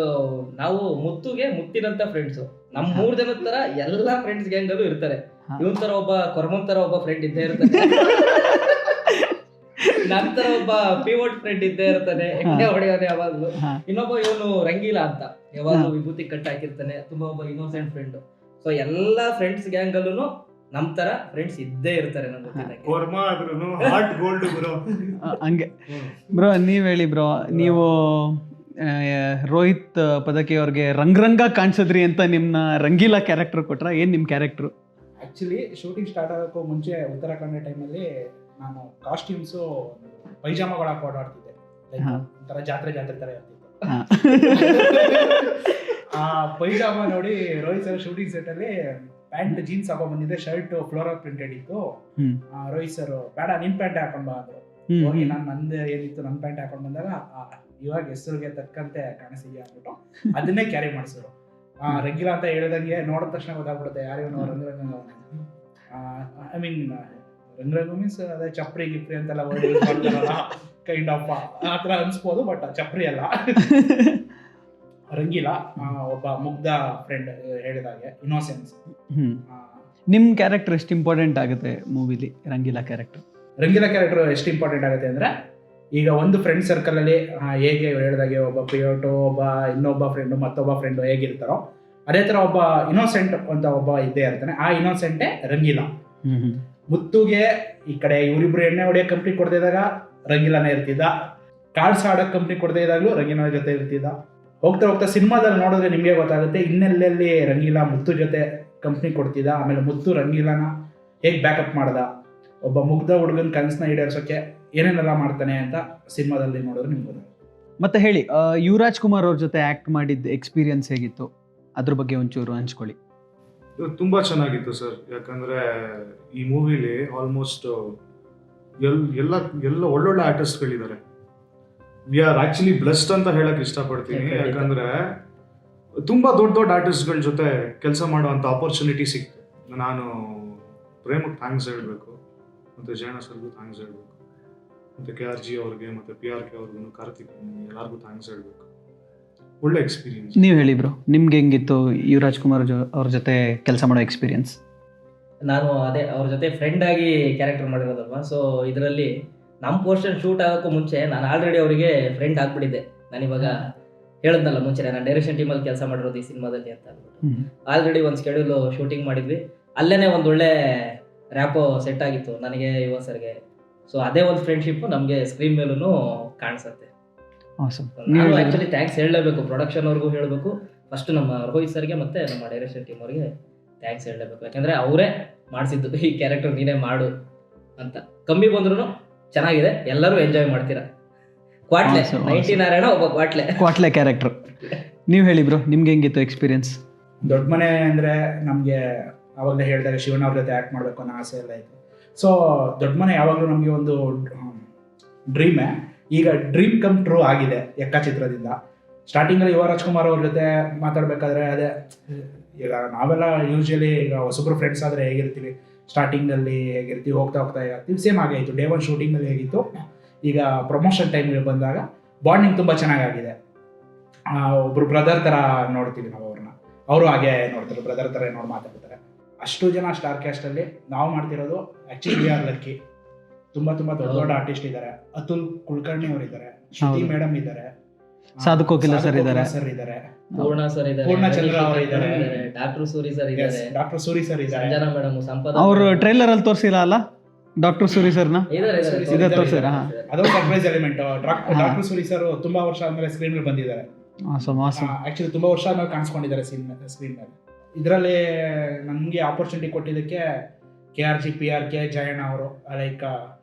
ನಾವು ಮುತ್ತಿನಂತ ಫ್ರೆಂಡ್ಸ್. ನಮ್ 3 ಜನದ ತರ ಎಲ್ಲಾ ಫ್ರೆಂಡ್ಸ್ ಗ್ಯಾಂಗ್ ಅಲ್ಲೂ ಇರ್ತಾರೆ. ಇವನ್ ತರ ಒಬ್ಬ ಕೊರ್ಮನ್ ತರ ಒಬ್ಬ ಫ್ರೆಂಡ್ ಇದ್ದೇ ಇರ್ತಾನೆ, ನಂತರ ಒಬ್ಬ ಪಿವೋಟ್ ಫ್ರೆಂಡ್ ಇದ್ದೇ ಇರ್ತಾನೆ, ಎಣ್ಣೆ ಹೊಡೆಯೋನೆ ಯಾವಾಗ್ಲೂ. ಇನ್ನೊಬ್ಬ ಇವನು ರಂಗೀಲಾ ಅಂತ, ಯಾವಾಗ್ಲೂ ವಿಭೂತಿ ಕಟ್ ಹಾಕಿರ್ತಾನೆ, ತುಂಬಾ ಒಬ್ಬ ಇನ್ನೋಸೆಂಟ್ ಫ್ರೆಂಡ್. ಸೊ ಎಲ್ಲಾ ಫ್ರೆಂಡ್ಸ್ ಗ್ಯಾಂಗ್ ಅಲ್ಲೂ ನಮ್ ತರ ಫ್ರೆಂಡ್ಸ್ ಇದ್ದೇ ಇರ್ತಾರೆ. ಹಂಗೆ ಬ್ರೋ, ನೀವ್ ಹೇಳಿ ಬ್ರೋ, ನೀವು ರೋಹಿತ್ ಪದಕಿ ಅವ್ರಿಗೆ ರಂಗ ಕಾಣಿಸಿದ್ರಿ ಅಂತ ನಿಮ್ನ ರಂಗೀಲಾ ಕ್ಯಾರೆಕ್ಟರ್ ಕೊಟ್ರ? ಏನ್ ನಿಮ್ ಕ್ಯಾರೆಕ್ಟರ್? ಆಕ್ಚುಲಿ ಶೂಟಿಂಗ್ ಸ್ಟಾರ್ಟ್ ಆಗೋಕ್ಕೂ ಮುಂಚೆ ಉತ್ತರಾಖಂಡ ಟೈಮಲ್ಲಿ ನಾನು ಕಾಸ್ಟ್ಯೂಮ್ಸು ಪೈಜಾಮಗಳು ಹಾಕಿ ಓಡಾಡ್ತಿದ್ದೆ. ಒಂಥರ ಜಾತ್ರೆ ತರ ಇರ್ತಿತ್ತು. ಆ ಪೈಜಾಮ ನೋಡಿ ರೋಹಿತ್ ಸರ್ ಶೂಟಿಂಗ್ ಸೆಟ್ ಅಲ್ಲಿ ಪ್ಯಾಂಟ್ ಜೀನ್ಸ್ ಹಾಕೊಂಡ್ ಬಂದಿದ್ದೆ, ಶರ್ಟ್ ಫ್ಲೋರಲ್ ಪ್ರಿಂಟೆಡ್ ಇತ್ತು. ರೋಹಿತ್ ಸರ್ ಬೇಡ ನಿನ್ ಪ್ಯಾಂಟ್ ಹಾಕೊಂಡ್ ಬಾ ಅಂದ್ರು. ಹೋಗಿ ನಂದು ಏನಿತ್ತು ನನ್ನ ಪ್ಯಾಂಟ್ ಹಾಕೊಂಡ್ ಬಂದಾಗ ಇವಾಗ ಹೆಸರಿಗೆ ತಕ್ಕಂತೆ ಕಾಣಿಸಿದ್ಯಾ ಅಂದ್ಬಿಟ್ಟು ಅದನ್ನೇ ಕ್ಯಾರಿ ಮಾಡಿಸಿದ್ರು. ರಂಗೀಲಾ ಅಂತ ಹೇಳಿದಂಗೆ ನೋಡಿದ ತಕ್ಷಣ ಗೊತ್ತಾಗ್ಬಿಡುತ್ತೆ ಯಾರಿಗೂ ರಂಗರಂಗ. ಐ ಮೀನ್ ರಂಗರಂಗ ಮೀನ್ಸ್ ಅದೇ ಚಪ್ರಿ ಗಿಪ್ರಿ ಅಂತೆಲ್ಲ ಕೈಂಡ್ ಆಫ್ ಆ ಥರ ಅನ್ಸ್ಬೋದು, ಬಟ್ ಚಪ್ರಿ ಅಲ್ಲ. ರಂಗೀಲಾ ಒಬ್ಬ ಮುಗ್ಧ ಫ್ರೆಂಡ್, ಹೇಳಿದಾಗೆ ಇನ್ನೋಸೆನ್ಸ್. ನಿಮ್ ಕ್ಯಾರೆಕ್ಟರ್ ಎಷ್ಟು ಇಂಪಾರ್ಟೆಂಟ್ ಆಗುತ್ತೆ ಮೂವಿಲಿ? ರಂಗೀಲಾ ಕ್ಯಾರೆಕ್ಟರ್ ಎಷ್ಟು ಇಂಪಾರ್ಟೆಂಟ್ ಆಗುತ್ತೆ ಅಂದ್ರೆ, ಈಗ ಒಂದು ಫ್ರೆಂಡ್ ಸರ್ಕಲ್ ಅಲ್ಲಿ ಹೇಗೆ ಹೇಳಿದಾಗೆ ಒಬ್ಬ ಪಿಯೋಟೋ, ಒಬ್ಬ ಇನ್ನೊಬ್ಬ ಫ್ರೆಂಡು, ಮತ್ತೊಬ್ಬ ಫ್ರೆಂಡು ಹೇಗಿರ್ತಾರೋ ಅದೇ ತರ ಒಬ್ಬ ಇನ್ನೋಸೆಂಟ್ ಅಂತ ಒಬ್ಬ ಇದ್ದೇ ಇರ್ತಾನೆ. ಆ ಇನ್ನೋಸೆಂಟೇ ರಂಗೀಲಾ. ಮುತ್ತುಗೆ ಈ ಕಡೆ ಇವರಿಬ್ರು ಎಣ್ಣೆ ಹೊಡೆಯೋ ಕಂಪ್ನಿ ಕೊಡದೇ ಇದ್ದಾಗ ರಂಗೀಲಾನೇ ಇರ್ತಿದ್ದ, ಕಾರ್ಡ್ಸ್ ಆಡೋಕೆ ಕಂಪ್ನಿ ಕೊಡದೇ ಇದ್ದಾಗಲೂ ರಂಗೀಲಾ ಜೊತೆ ಇರ್ತಿದ್ದ. ಹೋಗ್ತಾ ಸಿನಿಮಾದಲ್ಲಿ ನೋಡಿದ್ರೆ ನಿಮಗೆ ಗೊತ್ತಾಗುತ್ತೆ ಇನ್ನೆಲ್ಲೆಲ್ಲಿ ರಂಗೀಲಾ ಮುತ್ತು ಜೊತೆ ಕಂಪ್ನಿ ಕೊಡ್ತಿದ್ದ. ಆಮೇಲೆ ಮುತ್ತು ರಂಗೀಲಾನ ಹೇಗೆ ಬ್ಯಾಕಪ್ ಮಾಡ್ದ, ಒಬ್ಬ ಮುಗ್ಧ ಹುಡುಗನ ಕನಸನ್ನ ಈಡೇರಿಸೋಕೆ ಏನೇನೆಲ್ಲ ಮಾಡ್ತಾನೆ ಅಂತ ಸಿನಿಮಾದಲ್ಲಿ ನೋಡಿದ್ರೆ ನಿಮ್ಗೆ ಗೊತ್ತಾಗುತ್ತೆ. ಮತ್ತೆ ಹೇಳಿ, ಯುವರಾಜ್ ಕುಮಾರ್ ಅವ್ರ ಜೊತೆ ಆಕ್ಟ್ ಮಾಡಿದ್ದ ಎಕ್ಸ್ಪೀರಿಯನ್ಸ್ ಹೇಗಿತ್ತು? ಅದ್ರ ಬಗ್ಗೆ ಒಂಚೂರು ಹಂಚ್ಕೊಳ್ಳಿ. ತುಂಬಾ ಚೆನ್ನಾಗಿತ್ತು ಸರ್. ಯಾಕಂದ್ರೆ ಈ ಮೂವಿಲಿ ಆಲ್ಮೋಸ್ಟ್ ಎಲ್ಲ ಒಳ್ಳೊಳ್ಳೆ ಆರ್ಟಿಸ್ಟ್ಗಳಿದ್ದಾರೆ. ವಿ ಆರ್ ಆಕ್ಚುಲಿ ಬ್ಲೆಸ್ಡ್ ಅಂತ ಹೇಳಕ್ ಇಷ್ಟಪಡ್ತೀನಿ. ಯಾಕಂದ್ರೆ ತುಂಬಾ ದೊಡ್ಡ ಆರ್ಟಿಸ್ಟ್ಗಳ ಜೊತೆ ಕೆಲಸ ಮಾಡುವಂತ ಆಪರ್ಚುನಿಟಿ ಸಿಕ್ತು. ನಾನು ಪ್ರೇಮಕ್ಕೆ ಥ್ಯಾಂಕ್ಸ್ ಹೇಳ್ಬೇಕು, ಮತ್ತೆ ಜಯಣ್ಣ ಸರ್ಗೂ ಥ್ಯಾಂಕ್ಸ್ ಹೇಳ್ಬೇಕು, ಮತ್ತೆ KRG ಅವ್ರಿಗೆ, ಮತ್ತೆ PRK ಅವ್ರಿಗೂ, ಕಾರ್ತಿಕ್ ಎಲ್ಲರಿಗೂ ಥ್ಯಾಂಕ್ಸ್ ಹೇಳ್ಬೇಕು. ಒಳ್ಳೆ ಎಕ್ಸ್ಪೀರಿಯನ್ಸ್. ನೀವು ಹೇಳಿ ಬ್ರೋ, ನಿಮ್ಗೆ ಹೆಂಗಿತ್ತು ಯುವರಾಜ್ ಕುಮಾರ್ ಅವ್ರ ಜೊತೆ ಕೆಲಸ ಮಾಡೋ ಎಕ್ಸ್ಪೀರಿಯನ್ಸ್? ನಾನು ಅದೇ ಅವ್ರ ಜೊತೆ ಫ್ರೆಂಡ್ ಆಗಿ ಕ್ಯಾರೆಕ್ಟರ್ ಮಾಡಿರೋದಲ್ವಾ. ಸೊ ಇದರಲ್ಲಿ ನಮ್ಮ ಪೋರ್ಷನ್ ಶೂಟ್ ಆಗೋಕ್ಕೂ ಮುಂಚೆ ನಾನು ಆಲ್ರೆಡಿ ಅವರಿಗೆ ಫ್ರೆಂಡ್ ಆಗ್ಬಿಟ್ಟಿದ್ದೆ. ನಾನು ಇವಾಗ ಹೇಳಿದ್ನಲ್ಲ ಮುಂಚೆ, ನಾನು ಡೈರೆಕ್ಷನ್ ಟೀಮಲ್ಲಿ ಕೆಲಸ ಮಾಡಿರೋದು ಈ ಸಿನಿಮಾದಲ್ಲಿ ಅಂತ ಅಂದ್ಬಿಟ್ಟು. ಆಲ್ರೆಡಿ ಒಂದು ಸ್ಕೆಡ್ಯೂಲ್ ಶೂಟಿಂಗ್ ಮಾಡಿದ್ವಿ. ಅಲ್ಲೇ ಒಂದು ಒಳ್ಳೆ ರ್ಯಾಪೋ ಸೆಟ್ ಆಗಿತ್ತು ನನಗೆ, ಯುವ ಸರ್ಗೆ. ಸೊ ಅದೇ ಒಂದು ಫ್ರೆಂಡ್ಶಿಪ್ ನಮಗೆ ಸ್ಕ್ರೀನ್ ಮೇಲೂ ಕಾಣಿಸುತ್ತೆ. ನಾನು ಆ್ಯಕ್ಚುಲಿ ಥ್ಯಾಂಕ್ಸ್ ಹೇಳಲೇಬೇಕು, ಪ್ರೊಡಕ್ಷನ್ ಅವ್ರಿಗೂ ಹೇಳಬೇಕು, ಫಸ್ಟ್ ನಮ್ಮ ರೋಹಿತ್ ಸರ್ಗೆ ಮತ್ತು ನಮ್ಮ ಡೈರೆಕ್ಷನ್ ಟೀಮ್ ಅವ್ರಿಗೆ ಥ್ಯಾಂಕ್ಸ್ ಹೇಳಲೇಬೇಕು. ಯಾಕಂದರೆ ಅವರೇ ಮಾಡಿಸಿದ್ದು ಈ ಕ್ಯಾರೆಕ್ಟರ್ ನೀನೇ ಮಾಡು ಅಂತ. ಕಮ್ಮಿ ಬಂದ್ರೂ ಚೆನ್ನಾಗಿದೆ, ಎಲ್ಲರೂ ಎಂಜಾಯ್ ಮಾಡ್ತೀರಾ. ಕ್ವಾಟ್ಲೆ 90 ನಾರಾಯಣ ಒಬ್ಬ ಕ್ವಾಟ್ಲೆ ಕ್ಯಾರೆಕ್ಟರ್. ನೀವು ಹೇಳಿ ಬ್ರೋ, ನಿಮ್ಗೆ ಹೆಂಗಿತ್ತು ಎಕ್ಸ್ಪೀರಿಯನ್ಸ್? ದೊಡ್ಡ ಮನೆ ಅಂದರೆ ನಮಗೆ ಅವಾಗಲೇ ಹೇಳಿದಾಗ ಶಿವಣ್ಣ ಅವ್ರ ಜೊತೆ ಆ್ಯಕ್ಟ್ ಮಾಡಬೇಕು ಅನ್ನೋ ಆಸೆ ಎಲ್ಲ ಇತ್ತು. ಸೊ ದೊಡ್ಡ ಮನೆ ಯಾವಾಗಲೂ ನಮಗೆ ಒಂದು ಡ್ರೀಮೇ. ಈಗ ಡ್ರೀಮ್ ಕಮ್ ಟ್ರೂ ಆಗಿದೆ ಯಕ್ಕ ಚಿತ್ರದಿಂದ. ಸ್ಟಾರ್ಟಿಂಗಲ್ಲಿ ಯುವರಾಜ್ ಕುಮಾರ್ ಅವ್ರ ಜೊತೆ ಮಾತಾಡಬೇಕಾದ್ರೆ ಅದೇ, ಈಗ ನಾವೆಲ್ಲ ಯೂಶ್ವಲಿ ಈಗ ಹೊಸಬ್ರು ಫ್ರೆಂಡ್ಸ್ ಆದರೆ ಹೇಗಿರ್ತೀವಿ, ಸ್ಟಾರ್ಟಿಂಗಲ್ಲಿ ಹೇಗಿರ್ತೀವಿ, ಹೋಗ್ತಾ ಹೇಗಾಗ್ತೀವಿ, ಸೇಮ್ ಆಗೇ ಇತ್ತು. ಡೇ 1 ಶೂಟಿಂಗಲ್ಲಿ ಹೇಗಿತ್ತು, ಈಗ ಪ್ರಮೋಷನ್ ಟೈಮ್ಗೆ ಬಂದಾಗ ಬಾಂಡಿಂಗ್ ತುಂಬ ಚೆನ್ನಾಗಾಗಿದೆ. ಒಬ್ರು ಬ್ರದರ್ ಥರ ನೋಡ್ತೀವಿ ನಾವು ಅವ್ರನ್ನ, ಅವರು ಹಾಗೆ ನೋಡ್ತಾರೆ, ಬ್ರದರ್ ಥರ ನೋಡಿ ಮಾತಾಡ್ತಾರೆ. ಅಷ್ಟು ಜನ ಸ್ಟಾರ್ ಕ್ಯಾಸ್ಟಲ್ಲಿ ನಾವು ಮಾಡ್ತಿರೋದು ಆ್ಯಕ್ಚುಲಿ ವಿ ಆರ್ ಲಕ್ಕಿ. ತುಂಬ ದೊಡ್ಡ ದೊಡ್ಡ ಆರ್ಟಿಸ್ಟ್ ಇದ್ದಾರೆ. ಅತುಲ್ ಕುಲಕರ್ಣಿ ಅವರು ಇದ್ದಾರೆ, ಶ್ರುತಿ ಮೇಡಮ್ ಇದ್ದಾರೆ, ಸಾಧು ಕೋಕಿಲ ಸರ್ ಇದ್ದಾರೆ, ಪೂರ್ಣ ಸರ್ ಇದ್ದಾರೆ, ಪೂರ್ಣಚಂದ್ರ ಅವರು ಇದ್ದಾರೆ, ಡಾಕ್ಟರ್ ಸೂರಿ ಸರ್ ಇದ್ದಾರೆ, ಡಾಕ್ಟರ್ ಸೂರಿ ಸರ್ ಇದ್ದಾರೆ, ಸಂಜನಾ ಮೇಡಮ್, ಸಂಪದ ಅವರು ಟ್ರೈಲರ್ ಅಲ್ಲಿ ತೋರಿಸಿಲ್ಲ ಅಲ್ಲ ಡಾಕ್ಟರ್ ಸೂರಿ ಸರ್ನ? ಇದೆ ತೋರಿಸಿರ? ಅದೊಂದು surprise element. Doctor Suri sir ತುಂಬಾ ವರ್ಷ ಆದ್ಮೇಲೆ ಸ್ಕ್ರೀನ್ ಮೇಲೆ ಬಂದಿದ್ದಾರೆ. ಆಕ್ಚುಲಿ ತುಂಬಾ ವರ್ಷ ಆದ್ಮೇಲೆ ಕಾಣಿಸ್ಕೊಂಡಿದ್ದಾರೆ ಸ್ಕ್ರೀನ್ ಮೇಲೆ. ಇದರಲ್ಲಿ ನಮಗೆ ಆಪರ್ಚುನಿಟಿ ಕೊಟ್ಟಿದ್ದಕ್ಕೆ KRG, PRK, ಜಯಣ್ಣ ಅವರು, ಲೈಕ್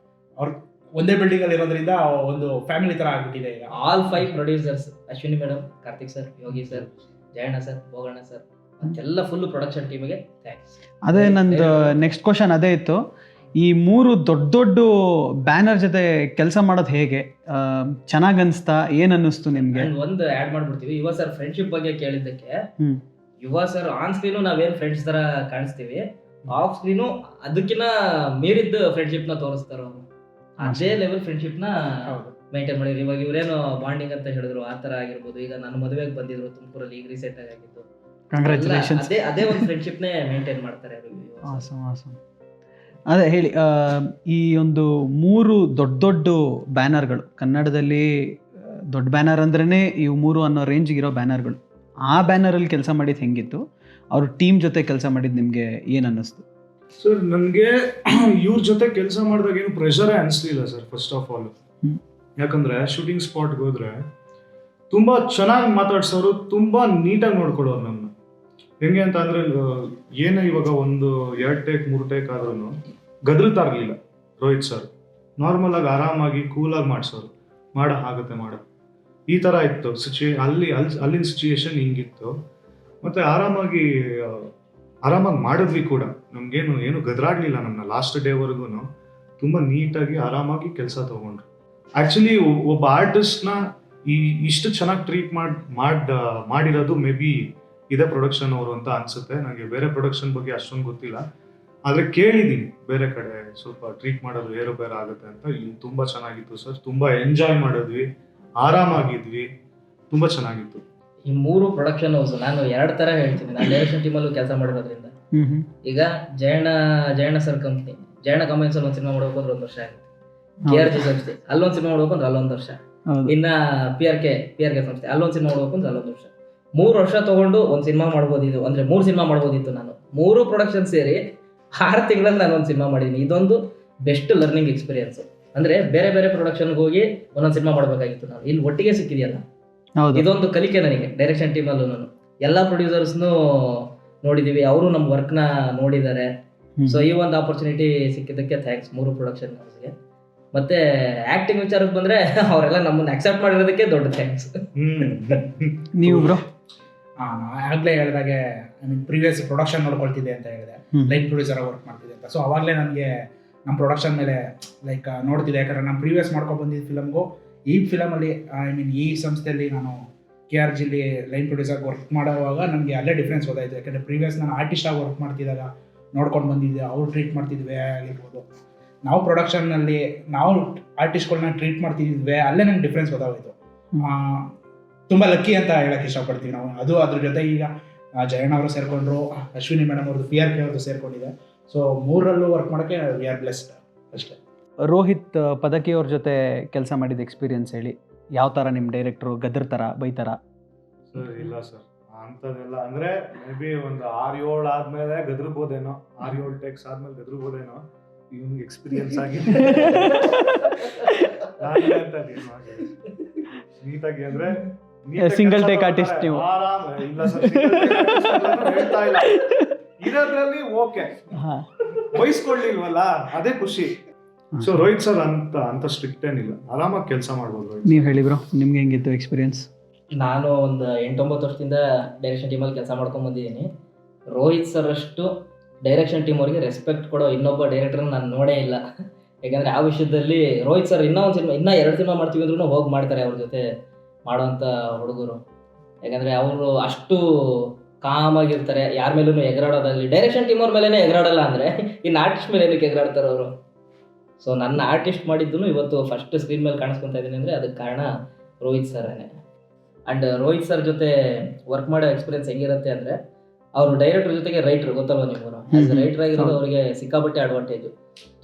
ಅವ್ರು ಒಂದೇ ಬಿಲ್ಡಿಂಗ್ ಅಲ್ಲಿ ಇರೋದ್ರಿಂದ ಒಂದು ಫ್ಯಾಮಿಲಿ ತರ ಆಗ್ಬಿಟ್ಟಿದೆ ಈಗ. All 5 producers, Ashwini madam, Karthik sir, Yogi sir, Jayanna sir, Bhoganna sir, ಎಲ್ಲ ಫುಲ್ ಪ್ರೊಡಕ್ಷನ್ ಟೀಮಿಗೆ ಥ್ಯಾಂಕ್ಸ್. ಅದೇ ನಂದು ನೆಕ್ಸ್ಟ್ ಕ್ವಶನ್ ಅದೇ ಇತ್ತು. ಈ 3 ದೊಡ್ಡ ಬ್ಯಾನರ್ ಜೊತೆ ಕೆಲಸ ಮಾಡೋದು ಹೇಗೆ? ಚೆನ್ನಾಗ್ ಅನ್ಸ್ತಾ? ಏನ್ ಅನ್ನಿಸ್ತು ನಿಮ್ಗೆ? ಒಂದು ಆಡ್ ಮಾಡ್ಬಿಡ್ತೀವಿ. ಯುವ ಸರ್ ಫ್ರೆಂಡ್ಶಿಪ್ ಬಗ್ಗೆ ಕೇಳಿದ್ದಕ್ಕೆ, ಯುವ ಸರ್ ಆನ್ ಸ್ಕ್ರೀನು ನಾವೇನ್ ಫ್ರೆಂಡ್ಸ್ ತರ ಕಾಣಿಸ್ತೀವಿ, ಆಫ್ ಸ್ಕ್ರೀನು ಅದಕ್ಕಿಂತ ಮೀರಿದ್ದ ಫ್ರೆಂಡ್ಶಿಪ್ ನ ತೋರಿಸ್ತಾರ ಅವರು. ಅದೇ ಲೆವೆಲ್ ಫ್ರೆಂಡ್ಶಿಪ್ ನ ಮೇಂಟೈನ್ ಮಾಡಿದ್ರು. ಇವಾಗ ಇವ್ರೇನು ಬಾಂಡಿಂಗ್ ಅಂತ ಹೇಳಿದ್ರು, ಆ ತರ ಆಗಿರ್ಬೋದು. ಈಗ ನನ್ನ ಮದುವೆಗೆ ಬಂದಿದ್ರು ತುಮಕೂರಲ್ಲಿ, ಈಗ ರೀಸೆಂಟ್ ಆಗಿದ್ದು. ಕಂಗ್ರ್ಯಾಚುಲೇಷನ್ಸ್. ಅದೇ ಒಂದು ಫ್ರೆಂಡ್ಶಿಪ್ ನೇ ಮೇಂಟೈನ್ ಮಾಡ್ತಾರೆ. ಅದೇ ಹೇಳಿ, ಈ ಒಂದು 3 ದೊಡ್ಡ ಬ್ಯಾನರ್ಗಳು ಕನ್ನಡದಲ್ಲಿ, ದೊಡ್ಡ ಬ್ಯಾನರ್ ಅಂದ್ರೇ ಇವು 3 ಅನ್ನೋ ರೇಂಜ್ಗೆ ಇರೋ ಬ್ಯಾನರ್ಗಳು, ಆ ಬ್ಯಾನರಲ್ಲಿ ಕೆಲಸ ಮಾಡಿದ್ದು ಹೆಂಗಿತ್ತು? ಅವ್ರ ಟೀಮ್ ಜೊತೆ ಕೆಲಸ ಮಾಡಿದ್ದು ನಿಮಗೆ ಏನು ಅನ್ನಿಸ್ತು? ಸರ್, ನನಗೆ ಇವ್ರ ಜೊತೆ ಕೆಲಸ ಮಾಡಿದಾಗ ಏನು ಪ್ರೆಷರೇ ಅನಿಸ್ಲಿಲ್ಲ ಸರ್. ಫಸ್ಟ್ ಆಫ್ ಆಲ್, ಯಾಕಂದ್ರೆ ಶೂಟಿಂಗ್ ಸ್ಪಾಟ್ಗೆ ಹೋದ್ರೆ ತುಂಬಾ ಚೆನ್ನಾಗಿ ಮಾತಾಡ್ಸೋರು, ತುಂಬಾ ನೀಟಾಗಿ ನೋಡ್ಕೊಳ್ಳೋರು ನಮ್ಮನ್ನ. ಹೆಂಗೆ ಅಂತ ಅಂದ್ರೆ, ಏನೇ ಇವಾಗ ಒಂದು 2 ಟೇಕ್ 3 ಟೇಕ್ ಆದ್ರೂ ಗದರುತ್ತಾ ಇರಲಿಲ್ಲ ರೋಹಿತ್ ಸರ್. ನಾರ್ಮಲ್ ಆಗಿ ಆರಾಮಾಗಿ ಕೂಲಾಗಿ ಮಾಡಿಸೋರು, ಆಗುತ್ತೆ ಈ ಥರ ಇತ್ತು ಅಲ್ಲಿನ ಸಿಚುಯೇಷನ್ ಹಿಂಗಿತ್ತು. ಮತ್ತೆ ಆರಾಮಾಗಿ ಮಾಡಿದ್ವಿ ಕೂಡ. ನಮ್ಗೇನು ಗದರಾಗ್ಲಿಲ್ಲ. ನಮ್ಮನ್ನ ಲಾಸ್ಟ್ ಡೇವರೆಗೂ ತುಂಬ ನೀಟಾಗಿ ಆರಾಮಾಗಿ ಕೆಲಸ ತಗೊಂಡ್ರು. ಆ್ಯಕ್ಚುಲಿ ಒಬ್ಬ ಆರ್ಟಿಸ್ಟ್ನ ಇಷ್ಟು ಚೆನ್ನಾಗಿ ಟ್ರೀಟ್ ಮಾಡಿರೋದು ಮೇ ಬಿ ಇದೇ ಪ್ರೊಡಕ್ಷನ್ ಅವರು ಅಂತ ಅನ್ಸುತ್ತೆ. ನನಗೆ ಬೇರೆ ಪ್ರೊಡಕ್ಷನ್ ಬಗ್ಗೆ ಅಷ್ಟೊಂದು ಗೊತ್ತಿಲ್ಲ, ಆದರೆ ಕೇಳಿದ್ದೀನಿ ಬೇರೆ ಕಡೆ ಸ್ವಲ್ಪ ಟ್ರೀಟ್ ಮಾಡೋದು ಏರುಪೇರು ಆಗುತ್ತೆ ಅಂತ. ಇಲ್ಲಿ ತುಂಬ ಚೆನ್ನಾಗಿತ್ತು ಸರ್. ತುಂಬ ಎಂಜಾಯ್ ಮಾಡಿದ್ವಿ, ಆರಾಮಾಗಿದ್ವಿ, ತುಂಬ ಚೆನ್ನಾಗಿತ್ತು. ಈ 3 ಪ್ರೊಡಕ್ಷನ್ ಹೌಸ್ ನಾನು 2 ತರ ಹೇಳ್ತೀನಿ. ನಾನು ಡೈರೆಕ್ಷನ್ ಟೀಮಲ್ಲೂ ಕೆಲಸ ಮಾಡಿರೋದ್ರಿಂದ, ಈಗ Jayanna sir company, Jayanna companies ಅಲ್ಲಿ ಒಂದು ಸಿನಿಮಾ ಮಾಡ್ಬೇಕು ಅಂದ್ರೆ 1 ವರ್ಷ ಆಗುತ್ತೆ. KRG ಸಂಸ್ಥೆ ಅಲ್ಲೊಂದು ಸಿನಿಮಾ ಮಾಡ್ಬೇಕು ಅಂದ್ರೆ ಅಲ್ಲೊಂದು ವರ್ಷ. ಇನ್ನ PRK ಸಂಸ್ಥೆ ಅಲ್ಲೊಂದು ಸಿನಿಮಾ ಮಾಡ್ಬೇಕು ಅಂದ್ರೆ ಅಲ್ಲೊಂದು ವರ್ಷ. 3 ವರ್ಷ ತಗೊಂಡು ಒಂದು ಸಿನಿಮಾ ಮಾಡ್ಬೋದಿದ್ದು, ಅಂದ್ರೆ 3 ಸಿನಿಮಾ ಮಾಡ್ಬೋದಿತ್ತು. ನಾನು 3 ಪ್ರೊಡಕ್ಷನ್ ಸೇರಿ 6 ತಿಂಗಳಲ್ಲಿ ನಾನು ಒಂದು ಸಿನಿಮಾ ಮಾಡಿದ್ದೀನಿ. ಇದೊಂದು ಬೆಸ್ಟ್ ಲರ್ನಿಂಗ್ ಎಕ್ಸ್ಪೀರಿಯನ್ಸ್. ಅಂದ್ರೆ ಬೇರೆ ಪ್ರೊಡಕ್ಷನ್ಗೆ ಹೋಗಿ ಒಂದೊಂದು ಸಿನಿಮಾ ಮಾಡ್ಬೇಕಾಗಿತ್ತು. ನಾನು ಇಲ್ಲಿ ಒಟ್ಟಿಗೆ ಸಿಕ್ಕಿದೆಯಲ್ಲ, ಇದೊಂದು ಕಲಿಕೆ ನನಗೆ. ಡೈರೆಕ್ಷನ್ ಟೀಮಲ್ಲೂ ನಾನು ಎಲ್ಲ ಪ್ರೊಡ್ಯೂಸರ್ಸ್ನು ನೋಡಿದೀವಿ, ಅವರು ನಮ್ಮ ವರ್ಕ್ನ ನೋಡಿದ್ದಾರೆ. ಸೊ ಈ ಒಂದು ಆಪರ್ಚುನಿಟಿ ಸಿಕ್ಕಿದ್ದಕ್ಕೆ ಥ್ಯಾಂಕ್ಸ್ 3 ಪ್ರೊಡಕ್ಷನ್ ಹೌಸ್ಗೆ. ಮತ್ತೆ ಆಕ್ಟಿಂಗ್ ವಿಚಾರಕ್ಕೆ ಬಂದ್ರೆ ಅವರೆಲ್ಲ ನಮ್ಮನ್ನ ಅಕ್ಸೆಪ್ಟ್ ಮಾಡಿರೋದಕ್ಕೆ ದೊಡ್ಡ ಥ್ಯಾಂಕ್ಸ್. ನೀವು ಬ್ರೋ? ಆಗ್ಲೇ ಹೇಳಿದಾಗೆ ಪ್ರೀವಿಯಸ್ ಪ್ರೊಡಕ್ಷನ್ ನೋಡ್ಕೊಳ್ತಿದ್ದೆ ಅಂತ ಹೇಳಿದೆ, ಲೈನ್ ಪ್ರೊಡ್ಯೂಸರ್ ವರ್ಕ್ ಮಾಡ್ತಿದ್ದೆ ಅಂತ. ಸೊ ಅವಾಗಲೇ ನನಗೆ ನಮ್ಮ ಪ್ರೊಡಕ್ಷನ್ ಮೇಲೆ ಲೈಕ್ ನೋಡ್ತಿದ್ದೆ. ಯಾಕಂದ್ರೆ ನಾನು ಪ್ರೀವಿಯಸ್ ಮಾಡ್ಕೊಂಡು ಬಂದಿದ್ದ ಫಿಲಮ್ಗೂ ಈ ಫಿಲಮಲ್ಲಿ ಈ ಸಂಸ್ಥೆಯಲ್ಲಿ ನಾನು KRGಲಿ ಲೈನ್ ಪ್ರೊಡ್ಯೂಸರ್ ವರ್ಕ್ ಮಾಡೋವಾಗ ನನಗೆ ಅಲ್ಲೇ ಡಿಫ್ರೆನ್ಸ್ ಗೊತ್ತಾಯಿತು. ಯಾಕಂದರೆ ಪ್ರೀವಿಯಸ್ ನಾನು ಆರ್ಟಿಸ್ಟ್ ಆಗಿ ವರ್ಕ್ ಮಾಡ್ತಿದ್ದಾಗ ನೋಡ್ಕೊಂಡು ಬಂದಿದ್ದೆ, ಅವ್ರು ಟ್ರೀಟ್ ಮಾಡ್ತಿದ್ವಿ ಆಗಿರ್ಬೋದು. ನಾವು ಪ್ರೊಡಕ್ಷನ್ನಲ್ಲಿ ನಾವು ಆರ್ಟಿಸ್ಟ್ಗಳನ್ನ ಟ್ರೀಟ್ ಮಾಡ್ತಿದ್ವಿ, ಅಲ್ಲೇ ನಂಗೆ ಡಿಫ್ರೆನ್ಸ್ ಗೊತ್ತಾಗೋಯ್ತು. ತುಂಬ ಲಕ್ಕಿ ಅಂತ ಹೇಳಕ್ಕೆ ಇಷ್ಟಪಡ್ತೀವಿ ನಾವು. ಅದ್ರ ಜೊತೆ ಈಗ ಜಯಣ್ಣ ಅವರು ಸೇರಿಕೊಂಡ್ರು, ಅಶ್ವಿನಿ ಮೇಡಮ್ ಅವ್ರದ್ದು, PRK ಅವ್ರದ್ದು ಸೇರ್ಕೊಂಡಿದೆ. ಸೊ 3ರಲ್ಲೂ ವರ್ಕ್ ಮಾಡೋಕ್ಕೆ ವಿ ಆರ್ ಬ್ಲೆಸ್ಡ್ ಅಷ್ಟೇ. ರೋಹಿತ್ ಪದಕಿ ಅವ್ರ ಜೊತೆ ಕೆಲಸ ಮಾಡಿದ ಎಕ್ಸ್ಪೀರಿಯನ್ಸ್ ಹೇಳಿ. ಯಾವ ಥರ ನಿಮ್ಮ ಡೈರೆಕ್ಟ್ರು ಗದರ್ತಾರ, ಬೈತಾರ? ಸರ್ ಇಲ್ಲ ಸರ್, ಅಂಥದ್ದೆಲ್ಲ ಅಂದರೆ ಮೇ ಬಿ ಒಂದು 6-7 ಆದಮೇಲೆ ಗದರ್ಬೋದೇನೋ, 6-7 ಟೇಕ್ಸ್ ಆದಮೇಲೆ ಗದರ್ಬೋದೇನೋ. ಇವನಿಗೆ ಎಕ್ಸ್ಪೀರಿಯನ್ಸ್ ಆಗಿದೆ ನೀಟಾಗಿ. ಅಂದರೆ ಸಿಂಗಲ್ ಟೇಕ್ ಆರ್ಟಿಸ್ಟ್ ನೀವು? ಆರಾಮ ಇಲ್ಲ ಸರ್, ಹೇಳ್ತಾ ಇಲ್ಲ. ಇರೋದ್ರಲ್ಲಿ ಓಕೆ, ಬಯಸ್ಕೊಳ್ಳಿಲ್ವಲ್ಲ ಅದೇ ಖುಷಿ. ಸೊ ರೋಹಿತ್ ಸರ್ ಅಂತ ಸ್ಟ್ರಿಕ್ಟ್ ಏನಿಲ್ಲ, ಆರಾಮಾಗಿ ಕೆಲಸ ಮಾಡ್ಬೋದು. ನೀವು ಹೇಳಿ ಬ್ರೋ, ನಿಮ್ಗೆ ಹೆಂಗಿತ್ತು ಎಕ್ಸ್ಪೀರಿಯನ್ಸ್? ನಾನು ಒಂದು 8-9 ವರ್ಷದಿಂದ ಡೈರೆಕ್ಷನ್ ಟೀಮಲ್ಲಿ ಕೆಲಸ ಮಾಡ್ಕೊಂಡು ಬಂದಿದ್ದೀನಿ. ರೋಹಿತ್ ಸರ್ ಅಷ್ಟು ಡೈರೆಕ್ಷನ್ ಟೀಮ್ ಅವರಿಗೆ ರೆಸ್ಪೆಕ್ಟ್ ಕೊಡೋ ಇನ್ನೊಬ್ಬ ಡೈರೆಕ್ಟರ್ ನಾನು ನೋಡೇ ಇಲ್ಲ. ಯಾಕಂದರೆ ಆ ವಿಷಯದಲ್ಲಿ ರೋಹಿತ್ ಸರ್ ಇನ್ನೂ 2 ಸಿನಿಮಾ ಮಾಡ್ತೀವಿ ಅಂದ್ರೂ ಹೋಗಿ ಮಾಡ್ತಾರೆ ಅವ್ರ ಜೊತೆ ಮಾಡೋವಂಥ ಹುಡುಗರು. ಯಾಕಂದರೆ ಅವರು ಅಷ್ಟು ಕಾಮಾಗಿರ್ತಾರೆ, ಯಾರ ಮೇಲೂ ಎಗರಾಡೋದಾಗಲಿ. ಡೈರೆಕ್ಷನ್ ಟೀಮ್ ಅವ್ರ ಮೇಲೇ ಎಗರಾಡಲ್ಲ ಅಂದರೆ ಇನ್ನು ಆರ್ಟಿಸ್ಟ್ ಮೇಲೆ ಏನಕ್ಕೆ ಎಗರಾಡ್ತಾರೆ ಅವರು? ಸೊ ನನ್ನ ಆರ್ಟಿಸ್ಟ್ ಮಾಡಿದ್ದು ಇವತ್ತು ಫಸ್ಟ್ ಸ್ಕ್ರೀನ್ ಮೇಲೆ ಕಾಣಿಸ್ಕೊತಾ ಇದ್ದೀನಿ ಅಂದರೆ ಅದಕ್ಕೆ ಕಾರಣ ರೋಹಿತ್ ಸರೇ. ಅಂಡ್ ರೋಹಿತ್ ಸರ್ ಜೊತೆ ವರ್ಕ್ ಮಾಡೋ ಎಕ್ಸ್ಪೀರಿಯನ್ಸ್ ಹೆಂಗಿರುತ್ತೆ ಅಂದ್ರೆ, ಅವರು ಡೈರೆಕ್ಟರ್ ಜೊತೆಗೆ ರೈಟರ್, ಗೊತ್ತಲ್ವ ನಿಮ್ಗೆ, ಆಸ್ ರೈಟರ್ ಆಗಿರೋದು ಅವರಿಗೆ ಸಿಕ್ಕಾಪಟ್ಟೆ ಅಡ್ವಾಂಟೇಜ್.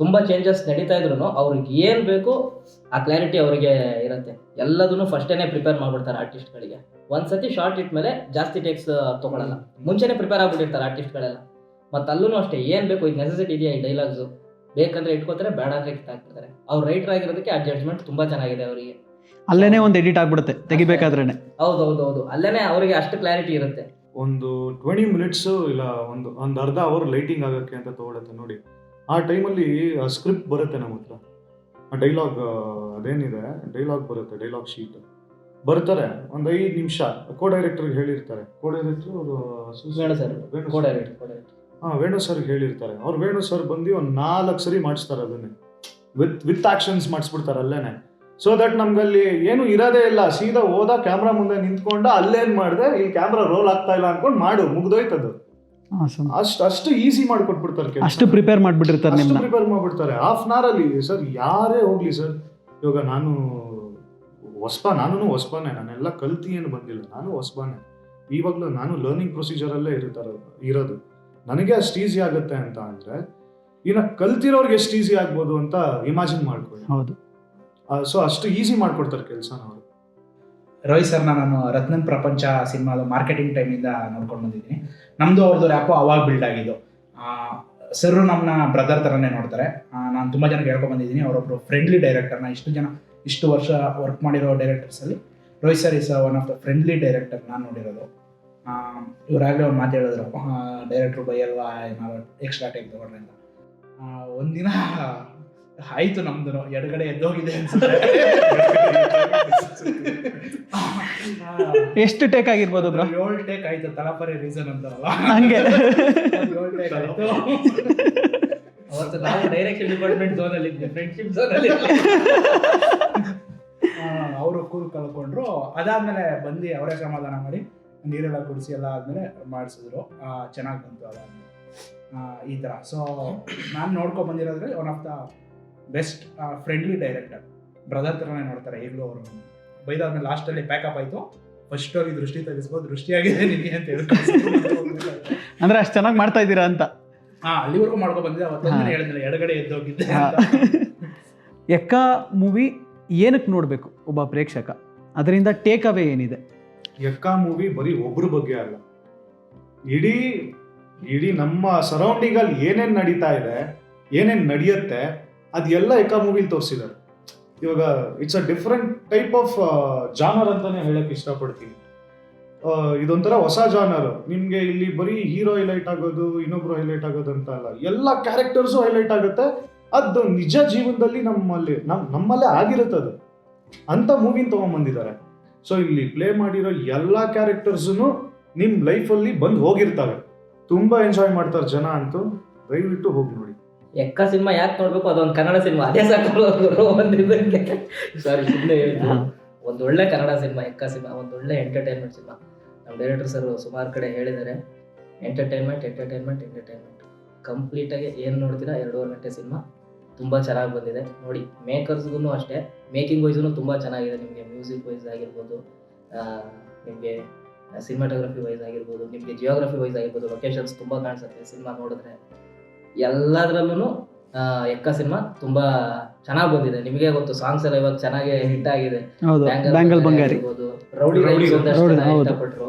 ತುಂಬಾ ಚೇಂಜಸ್ ನಡೀತಾ ಇದ್ರು ಅವ್ರಿಗೆ ಏನ್ ಬೇಕು ಆ ಕ್ಲಾರಿಟಿ ಅವರಿಗೆ ಇರುತ್ತೆ. ಎಲ್ಲದನ್ನು ಫಸ್ಟೇನೆ ಪ್ರಿಪೇರ್ ಮಾಡ್ಬಿಡ್ತಾರೆ ಆರ್ಟಿಸ್ಟ್ಗಳಿಗೆ. ಒಂದ್ಸತಿ ಶಾರ್ಟ್ ಇಟ್ಮೇಲೆ ಜಾಸ್ತಿ ಟೇಕ್ಸ್ ತಗೊಳಲ್ಲ, ಮುಂಚೆನೆ ಪ್ರಿಪೇರ್ ಆಗ್ಬಿಟ್ಟಿರ್ತಾರೆ ಆರ್ಟಿಸ್ಟ್ಗಳೆಲ್ಲ. ಮತ್ತೆ ಅಲ್ಲೂ ಅಷ್ಟೇ, ಏನ್ ಬೇಕು, ಇದು ನೆಸೆಸಿಟಿ ಇದೆಯಾ ಈ ಡೈಲಾಗ್ಸ್, ಬೇಕಂದ್ರೆ ಇಟ್ಕೋತಾರೆ, ಬೇಡ ಅಂದ್ರೆ ಕಿತ್ತಾಕ್ಬಿಡ್ತಾರೆ. ಅವ್ರು ರೈಟರ್ ಆಗಿರೋದಕ್ಕೆ ಆ ಜಡ್ಜ್ಮೆಂಟ್ ತುಂಬಾ ಚೆನ್ನಾಗಿದೆ ಅವರಿಗೆ. ಅಲ್ಲೇನೆ ಒಂದು ಎಡಿಟ್ ಆಗ್ಬಿಡುತ್ತೆ ತೆಗಿಬೇಕಾದ್ರೇನೆ. ಹೌದೌದು, ಅಲ್ಲೇನೆ ಅವರಿಗೆ ಅಷ್ಟು ಕ್ಲಾರಿಟಿ ಇರುತ್ತೆ. ಒಂದು 20 ಮಿನಿಟ್ಸು ಇಲ್ಲ ಒಂದು ಅರ್ಧ ಅವರ್ ಲೈಟಿಂಗ್ ಆಗೋಕ್ಕೆ ಅಂತ ತೊಗೊಳುತ್ತೆ ನೋಡಿ. ಆ ಟೈಮಲ್ಲಿ ಸ್ಕ್ರಿಪ್ಟ್ ಬರುತ್ತೆ ನಮ್ಮ ಹತ್ರ, ಆ ಡೈಲಾಗ್ ಅದೇನಿದೆ ಡೈಲಾಗ್ ಬರುತ್ತೆ, ಡೈಲಾಗ್ ಶೀಟ್ ಬರ್ತಾರೆ. ಒಂದು 5 ನಿಮಿಷ ಕೋ ಡೈರೆಕ್ಟರ್ಗೆ ಹೇಳಿರ್ತಾರೆ. ಕೋ ಡೈರೆಕ್ಟ್ರು ವೇಣು ಸರ್ಗೆ ಹೇಳಿರ್ತಾರೆ. ಅವ್ರು ವೇಣು ಸರ್ ಬಂದು ಒಂದು 4 ಸರಿ ಮಾಡಿಸ್ತಾರೆ ಅದನ್ನೇ, ವಿತ್ ಆಕ್ಷನ್ಸ್ ಮಾಡಿಸ್ಬಿಡ್ತಾರೆ ಅಲ್ಲೇನೆ. ಸೊ ದಟ್ ನಮ್ಗಲ್ಲಿ ಏನು ಇರೋದೇ ಇಲ್ಲ, ಸೀದಾ ಹೋದ ಕ್ಯಾಮ್ರಾ ಮುಂದೆ ನಿಂತ್ಕೊಂಡ ಅಲ್ಲೇನ್ ಮಾಡಿದೆ, ಈ ಕ್ಯಾಮ್ರಾ ರೋಲ್ ಆಗ್ತಾ ಇಲ್ಲ ಅನ್ಕೊಂಡು ಮಾಡು, ಮುಗ್ದೋಯ್ತದು. ಅಷ್ಟು ಈಸಿ ಮಾಡ್ಕೊಟ್ಬಿಡ್ತಾರೆ, ಅಷ್ಟು ಪ್ರಿಪೇರ್ ಮಾಡ್ಬಿಟ್ಟಿರ್ತಾರೆ, ಪ್ರಿಪೇರ್ ಮಾಡ್ಬಿಡ್ತಾರೆ ಹಾಫ್ ಅನ್ ಅವರ್ ಅಲ್ಲಿ. ಸರ್ ಯಾರೇ ಹೋಗ್ಲಿ ಸರ್, ಇವಾಗ ನಾನು ಹೊಸಬಾನೆ, ನಾನೆಲ್ಲ ಕಲ್ತಿ ಏನು ಬಂದಿಲ್ಲ, ನಾನು ಹೊಸಬಾನೆ, ಇವಾಗಲೂ ನಾನು ಲರ್ನಿಂಗ್ ಪ್ರೊಸೀಜರಲ್ಲೇ ಇರೋದು. ನನಗೆ ಅಷ್ಟು ಈಸಿ ಆಗುತ್ತೆ ಅಂತ ಅಂದ್ರೆ ಇನ್ನು ಕಲ್ತಿರೋರ್ಗೆ ಎಷ್ಟು ಈಸಿ ಆಗ್ಬೋದು ಅಂತ ಇಮ್ಯಾಜಿನ್ ಮಾಡ್ಕೊಳ್ಳಿ. ಹೌದು. ಸೊ ಅಷ್ಟು ಈಸಿ ಮಾಡ್ಕೊಡ್ತಾರೆ ಕೆಲಸನ ಅವರು. ರೋಹಿತ್ ಸರ್ನ ನಾನು ರತ್ನನ್ ಪ್ರಪಂಚ ಸಿನಿಮಾದ ಮಾರ್ಕೆಟಿಂಗ್ ಟೈಮಿಂದ ನೋಡ್ಕೊಂಡು ಬಂದಿದ್ದೀನಿ. ನಮ್ಮದು ಅವ್ರದ್ದು ರ್ಯಾಪು ಅವಾಗ ಬಿಲ್ಡ್ ಆಗಿದ್ದು. ಸರ್ ನಮ್ಮನ್ನ ಬ್ರದರ್ ಥರನೇ ನೋಡ್ತಾರೆ. ನಾನು ತುಂಬ ಜನಕ್ಕೆ ಹೇಳ್ಕೊಂಡು ಬಂದಿದ್ದೀನಿ, ಅವರೊಬ್ಬರು ಫ್ರೆಂಡ್ಲಿ ಡೈರೆಕ್ಟರ್ನ. ಇಷ್ಟು ವರ್ಷ ವರ್ಕ್ ಮಾಡಿರೋ ಡೈರೆಕ್ಟರ್ಸಲ್ಲಿ Rohit sir is one of the friendly director ನಾನು ನೋಡಿರೋದು. ಇವರಾಗಲೇ ಒಂದು ಮಾತು ಹೇಳಿದ್ರು, ಡೈರೆಕ್ಟ್ರು ಬೈಯಲ್ವಾ ಏನಾದ್ರು ಎಕ್ಸ್ಟ್ರಾ ಟೈಮ್ ತೊಗೊಂಡ್ರೆ ಅಂತ. ಒಂದಿನ ಆಯಿತು, ನಮ್ದು ಎಡಗಡೆ ಎದ್ದೋಗಿದೆ ಅನ್ಸುತ್ತೆ. ಎಷ್ಟು ಟೇಕ್ ಆಗಿರ್ಬೋದು ಬ್ರೋ? 7 ಟೇಕ್ ಆಯ್ತು, ತಲಾಪರಿ ರೀಸನ್ ಅಂತಾರಲ್ಲ ಹಂಗೆ. 7 ಟೇಕ್ ಆಯ್ತು. ಅವತ್ತು ನಾವು ಡೈರೆಕ್ಷನ್ ಡಿಪಾರ್ಟ್ಮೆಂಟ್ ಝೋನಲ್ಲಿ ಇದ್ವಿ, ಫ್ರೆಂಡ್ಶಿಪ್ ಝೋನಲ್ಲಿ. ಅವರು ಕೂಲ್ ಕಳ್ಕೊಂಡ್ರು. ಅದಾದ್ಮೇಲೆ ಬಂದು ಅವರೇ ಸಮಾಧಾನ ಮಾಡಿ ನೀರೆಲ್ಲ ಕುಡಿಸಿ ಎಲ್ಲ ಆದ್ಮೇಲೆ ಮಾಡಿಸಿದ್ರು. ಚೆನ್ನಾಗಿ ಬಂತು ಅದಾದ್ಮೇಲೆ ಈ ಥರ. ಸೊ ನಾನು ನೋಡ್ಕೊಂಡು ಬಂದಿರೋದ್ರೆ one of the best friendly director. Brother ಥರನೇ ನೋಡ್ತಾರೆ ಈಗಲೂ ಅವರು. ಬೈದಾದ್ಮೇಲೆ ಲಾಸ್ಟಲ್ಲಿ ಪ್ಯಾಕಪ್ ಆಯಿತು, ಫಸ್ಟ್ ಹೋಗಿ ದೃಷ್ಟಿ ತೆಗಿಸ್ಬೋದು, ದೃಷ್ಟಿಯಾಗಿದೆ ನಿಮಗೆ ಅಂತ ಹೇಳಿ ಅಂದ್ರೆ ಅಷ್ಟು ಚೆನ್ನಾಗಿ ಮಾಡ್ತಾ ಇದ್ದೀರಾ ಅಂತ. ಅಲ್ಲಿವರೆಗೂ ಮಾಡ್ಕೊಂಡು ಬಂದಿದ್ದೆ. ಅವತ್ತೊಂದಿನ ಹೇಳಿದ್ಮೇಲೆ ಎಡಗಡೆ ಎದ್ದೋಗಿದ್ದೆ. ಎಕ್ಕ ಮೂವಿ ಏನಕ್ಕೆ ನೋಡಬೇಕು ಒಬ್ಬ ಪ್ರೇಕ್ಷಕ? ಅದರಿಂದ ಟೇಕ್ ಅವೇ ಏನಿದೆ? ಎಕ್ಕ ಮೂವಿ ಬರೀ ಒಬ್ರ ಬಗ್ಗೆ ಅಲ್ಲ, ಇಡೀ ನಮ್ಮ ಸರೌಂಡಿಂಗ್ ಅಲ್ಲಿ ಏನೇನ್ ನಡೀತಾ ಇದೆ, ಏನೇನ್ ನಡೆಯುತ್ತೆ, ಅದೆಲ್ಲ ಎಕ್ಕ ಮೂವಿಲಿ ತೋರಿಸಿದ್ದಾರೆ. ಇವಾಗ it's a different type of genre ಅಂತಾನೆ ಹೇಳಕ್ ಇಷ್ಟಪಡ್ತೀನಿ. ಇದೊಂಥರ ಹೊಸ ಜಾನರ್. ನಿಮ್ಗೆ ಇಲ್ಲಿ ಬರೀ ಹೀರೋ ಹೈಲೈಟ್ ಆಗೋದು, ಇನ್ನೊಬ್ರು ಹೈಲೈಟ್ ಆಗೋದು ಅಂತ ಅಲ್ಲ, ಎಲ್ಲ ಕ್ಯಾರೆಕ್ಟರ್ಸು ಹೈಲೈಟ್ ಆಗುತ್ತೆ. ಅದು ನಿಜ ಜೀವನದಲ್ಲಿ ನಮ್ಮಲ್ಲೇ ಆಗಿರುತ್ತದು ಅಂತ ಮೂವಿನ ತಗೊಂಡ್ಬಂದಿದ್ದಾರೆ. ಸೊ ಇಲ್ಲಿ ಪ್ಲೇ ಮಾಡಿರೋ ಎಲ್ಲ ಕ್ಯಾರೆಕ್ಟರ್ಸು ನಿಮ್ ಲೈಫಲ್ಲಿ ಬಂದು ಹೋಗಿರ್ತವೆ. ತುಂಬಾ ಎಂಜಾಯ್ ಮಾಡ್ತಾರೆ ಜನ ಅಂತೂ. ದಯವಿಟ್ಟು ಹೋಗಿ ನೋಡಿ. ಎಕ್ಕ ಸಿನಿಮಾ ಯಾಕೆ ನೋಡ್ಬೇಕು? ಅದೊಂದು ಕನ್ನಡ ಸಿನಿಮಾ, ಅದೇ ಸಾಕು. ಸಾರಿ, ಸುಮ್ಮನೆ ಹೇಳಿದ್ರು. ಒಂದೊಳ್ಳೆ ಕನ್ನಡ ಸಿನಿಮಾ ಎಕ್ಕ ಸಿನಿಮಾ, ಒಂದೊಳ್ಳೆ ಎಂಟರ್ಟೈನ್ಮೆಂಟ್ ಸಿನಿಮಾ. ನಮ್ಮ ಡೈರೆಕ್ಟರ್ ಸರ್ ಸುಮಾರು ಕಡೆ ಹೇಳಿದ್ದಾರೆ, ಎಂಟರ್ಟೈನ್ಮೆಂಟ್ ಕಂಪ್ಲೀಟಾಗಿ ಏನು ನೋಡ್ತೀರಾ 2.5 ಗಂಟೆ ಸಿನಿಮಾ ತುಂಬ ಚೆನ್ನಾಗಿ ಬಂದಿದೆ. ನೋಡಿ, ಮೇಕರ್ಸ್ಗೂ ಅಷ್ಟೇ, ಮೇಕಿಂಗ್ ವೈಸೂ ತುಂಬ ಚೆನ್ನಾಗಿದೆ. ನಿಮಗೆ ಮ್ಯೂಸಿಕ್ ವೈಸ್ ಆಗಿರ್ಬೋದು, ನಿಮಗೆ ಸಿನಿಮಾಟೋಗ್ರಫಿ ವೈಸ್ ಆಗಿರ್ಬೋದು, ನಿಮಗೆ ಜಿಯೋಗ್ರಫಿ ವೈಸ್ ಆಗಿರ್ಬೋದು, ಲೊಕೇಶನ್ಸ್ ತುಂಬ ಕಾಣಿಸುತ್ತೆ ಸಿನಿಮಾ ನೋಡಿದ್ರೆ. ಎಲ್ಲದರಲ್ಲೂ ಎಕ್ಕ ಸಿನಿಮಾ ತುಂಬ ಚೆನ್ನಾಗಿ ಬಂದಿದೆ. ನಿಮಗೆ ಗೊತ್ತು, ಸಾಂಗ್ಸ್ ಎಲ್ಲ ಇವಾಗ ಚೆನ್ನಾಗಿ ಹಿಟ್ ಆಗಿದೆ. ಬ್ಯಾಂಗಲ್ ಬಂಗಾರಿ ಆಗಿರ್ಬೋದು, ರೌಡಿ ಇಷ್ಟಪಟ್ಟರು,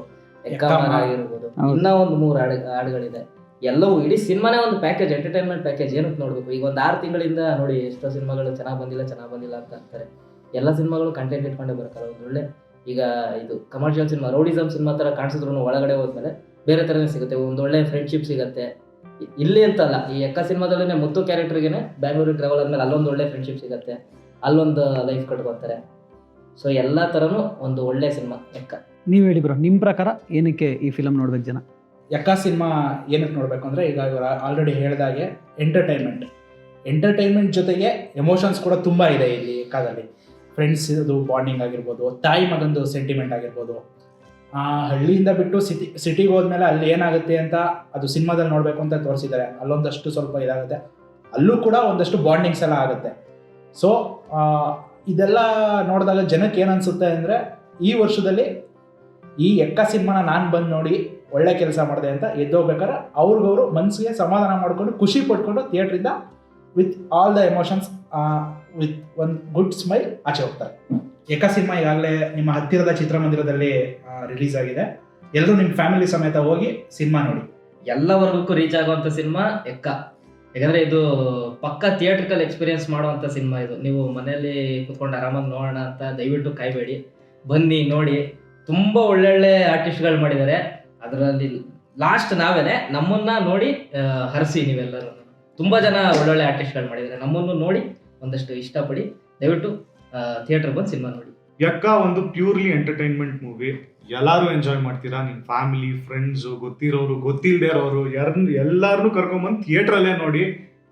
ಎಕ್ಕ ಮರ ಆಗಿರ್ಬೋದು, ಇನ್ನೂ ಒಂದು 3 ಹಾಡುಗಳಿದೆ. ಎಲ್ಲವೂ ಇಡೀ ಸಿನಿಮಾನೇ ಒಂದು ಪ್ಯಾಕೇಜ್, ಎಂಟರ್ಟೈನ್ಮೆಂಟ್ ಪ್ಯಾಕೇಜ್. ಏನಕ್ಕೆ ನೋಡಬೇಕು? ಈಗ ಒಂದು 6 ತಿಂಗಳಿಂದ ನೋಡಿ ಎಷ್ಟೋ ಸಿನಿಮಾಗಳು ಚೆನ್ನಾಗಿ ಬಂದಿಲ್ಲ ಅಂತ ಅಂತಾರೆ. ಎಲ್ಲ ಸಿನಿಮಾಗಳು ಕಂಟೆಂಟ್ ಇಟ್ಕೊಂಡೇ ಬರಕಲ್ಲ. ಒಂದು ಒಳ್ಳೆ, ಈಗ ಇದು ಕಮರ್ಷಿಯಲ್ ಸಿನಿಮಾ, ರೌಡಿಸಮ್ ಸಿನಿಮಾ ಥರ ಕಾಣಿಸಿದ್ರು ಒಳಗಡೆ ಹೋದ್ಮೇಲೆ ಬೇರೆ ಥರನೇ ಸಿಗುತ್ತೆ. ಒಂದು ಒಳ್ಳೆ ಫ್ರೆಂಡ್ಶಿಪ್ ಸಿಗುತ್ತೆ. ಇಲ್ಲಿ ಅಂತಲ್ಲ, ಈ ಎಕ್ಕ ಸಿನಿಮಾದಲ್ಲೇ ಮುತ್ತು ಕ್ಯಾರೆಕ್ಟರ್ಗೆ ಬ್ಯಾಂಗ್ಳೂರಿಗೆ ಟ್ರಾವೆಲ್ ಆದ್ಮೇಲೆ ಅಲ್ಲೊಂದು ಒಳ್ಳೆ ಫ್ರೆಂಡ್ಶಿಪ್ ಸಿಗುತ್ತೆ, ಅಲ್ಲೊಂದು ಲೈಫ್ ಕಟ್ಕೊತಾರೆ. ಸೊ ಎಲ್ಲ ಥರನೂ ಒಂದು ಒಳ್ಳೆ ಸಿನಿಮಾ ಎಕ್ಕ. ನೀವು ಹೇಳಿ ಬ್ರೋ, ನಿಮ್ಮ ಪ್ರಕಾರ ಏನಕ್ಕೆ ಈ ಫಿಲಮ್ ನೋಡ್ಬೇಕು ಜನ? ಎಕ್ಕ ಸಿನಿಮಾ ಏನಕ್ಕೆ ನೋಡಬೇಕು ಅಂದರೆ, ಈಗ ಆಲ್ರೆಡಿ ಹೇಳಿದಾಗೆ ಎಂಟರ್ಟೈನ್ಮೆಂಟ್ ಜೊತೆಗೆ ಎಮೋಷನ್ಸ್ ಕೂಡ ತುಂಬ ಇದೆ ಇಲ್ಲಿ ಎಕ್ಕದಲ್ಲಿ. ಫ್ರೆಂಡ್ಸ್ ಇದು ಬಾಂಡಿಂಗ್ ಆಗಿರ್ಬೋದು, ತಾಯಿ ಮಗಂದು ಸೆಂಟಿಮೆಂಟ್ ಆಗಿರ್ಬೋದು. ಹಳ್ಳಿಯಿಂದ ಬಿಟ್ಟು ಸಿಟಿಗೆ ಹೋದ್ಮೇಲೆ ಅಲ್ಲಿ ಏನಾಗುತ್ತೆ ಅಂತ ಅದು ಸಿನಿಮಾದಲ್ಲಿ ನೋಡಬೇಕು ಅಂತ ತೋರಿಸಿದ್ದಾರೆ. ಅಲ್ಲೊಂದಷ್ಟು ಸ್ವಲ್ಪ ಇದಾಗುತ್ತೆ, ಅಲ್ಲೂ ಕೂಡ ಒಂದಷ್ಟು ಬಾಂಡಿಂಗ್ಸ್ ಎಲ್ಲ ಆಗುತ್ತೆ. ಸೊ ಇದೆಲ್ಲ ನೋಡಿದಾಗ ಜನಕ್ಕೆ ಏನನ್ಸುತ್ತೆ ಅಂದರೆ, ಈ ವರ್ಷದಲ್ಲಿ ಈ ಎಕ್ಕ ಸಿನಿಮಾನ ನಾನು ಬಂದು ನೋಡಿ ಒಳ್ಳೆ ಕೆಲಸ ಮಾಡಿದೆ ಅಂತ ಎದ್ದೋಗ್ಬೇಕಾದ್ರೆ ಅವ್ರಿಗವರು ಮನಸ್ಸಿಗೆ ಸಮಾಧಾನ ಮಾಡಿಕೊಂಡು ಖುಷಿ ಪಡ್ಕೊಂಡು ಥಿಯೇಟ್ರಿಂದ with all the emotions with ಒಂದು ಗುಡ್ ಸ್ಮೈಲ್ ಆಚೆ ಹೋಗ್ತಾರೆ. ಎಕ್ಕ ಸಿನಿಮಾ ಈಗಾಗಲೇ ನಿಮ್ಮ ಹತ್ತಿರದ ಚಿತ್ರಮಂದಿರದಲ್ಲಿ ರಿಲೀಸ್ ಆಗಿದೆ. ಎಲ್ಲರೂ ನಿಮ್ಮ ಫ್ಯಾಮಿಲಿ ಸಮೇತ ಹೋಗಿ ಸಿನಿಮಾ ನೋಡಿ. ಎಲ್ಲ ವರ್ಗಕ್ಕೂ ರೀಚ್ ಆಗುವಂಥ ಸಿನಿಮಾ ಎಕ್ಕ. ಯಾಕಂದರೆ ಇದು ಪಕ್ಕ ಥಿಯೇಟ್ರಿಕಲ್ ಎಕ್ಸ್ಪೀರಿಯನ್ಸ್ ಮಾಡುವಂಥ ಸಿನಿಮಾ ಇದು. ನೀವು ಮನೆಯಲ್ಲಿ ಕೂತ್ಕೊಂಡು ಆರಾಮಾಗಿ ನೋಡೋಣ ಅಂತ ದಯವಿಟ್ಟು ಕಾಯಬೇಡಿ, ಬನ್ನಿ ನೋಡಿ. ತುಂಬ ಒಳ್ಳೊಳ್ಳೆ ಆರ್ಟಿಸ್ಟ್ಗಳು ಮಾಡಿದ್ದಾರೆ. ಅದರಲ್ಲಿ ಲಾಸ್ಟ್ ನಾವೇನೆ ನಮ್ಮನ್ನ ನೋಡಿ ಹರಿಸಿ ನೀವೆಲ್ಲರೂ. ತುಂಬ ಜನ ಒಳ್ಳೊಳ್ಳೆ ಆರ್ಟಿಸ್ಟ್ಗಳು ಮಾಡಿದ್ದಾರೆ. ನಮ್ಮನ್ನು ನೋಡಿ ಒಂದಷ್ಟು ಇಷ್ಟಪಡಿ ದಯವಿಟ್ಟು ಥಿಯೇಟರ್ಗೆ ಬಂದು ಸಿನಿಮಾ ನೋಡಿ. ಎಕ್ಕ ಒಂದು ಪ್ಯೂರ್ಲಿ ಎಂಟರ್ಟೈನ್ಮೆಂಟ್ ಮೂವಿ. ಎಲ್ಲರೂ ಎಂಜಾಯ್ ಮಾಡ್ತೀರಾ. ನಿಮ್ಮ ಫ್ಯಾಮಿಲಿ, ಫ್ರೆಂಡ್ಸು, ಗೊತ್ತಿರೋರು, ಗೊತ್ತಿಲ್ಲದೆ ಇರೋರು ಎಲ್ಲರನ್ನೂ ಕರ್ಕೊಂಬಂದು ಥಿಯೇಟ್ರಲ್ಲೇ ನೋಡಿ.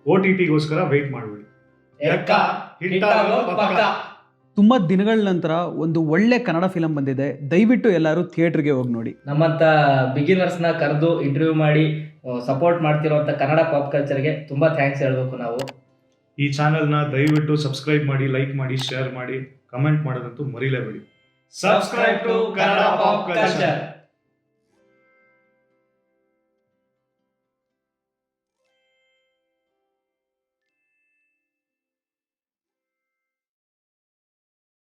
OTTಗೋಸ್ಕರ ವೆಯ್ಟ್ ಮಾಡಬೇಡಿ. ಎಕ್ಕ ಹಿಟ್ ಆಗೋದು ಪಕ್ಕ. ತುಂಬ ದಿನಗಳ ನಂತರ ಒಂದು ಒಳ್ಳೆ ಕನ್ನಡ ಫಿಲಮ್ ಬಂದಿದೆ. ದಯವಿಟ್ಟು ಎಲ್ಲರೂ ಥಿಯೇಟ್ರಿಗೆ ಹೋಗಿ ನೋಡಿ. ನಮ್ಮಂಥ ಬಿಗಿನರ್ಸ್ನ ಕರೆದು ಇಂಟರ್ವ್ಯೂ ಮಾಡಿ ಸಪೋರ್ಟ್ ಮಾಡ್ತಿರೋಂಥ ಕನ್ನಡ ಪಾಪ್ ಕಲ್ಚರ್ಗೆ ತುಂಬ ಥ್ಯಾಂಕ್ಸ್ ಹೇಳಬೇಕು ನಾವು. ಈ ಚಾನೆಲ್ನ ದಯವಿಟ್ಟು ಸಬ್ಸ್ಕ್ರೈಬ್ ಮಾಡಿ, ಲೈಕ್ ಮಾಡಿ, ಶೇರ್ ಮಾಡಿ, ಕಮೆಂಟ್ ಮಾಡೋದಂತೂ ಮರಿಲೇಬೇಡಿ. Subscribe to Kannada pop culture.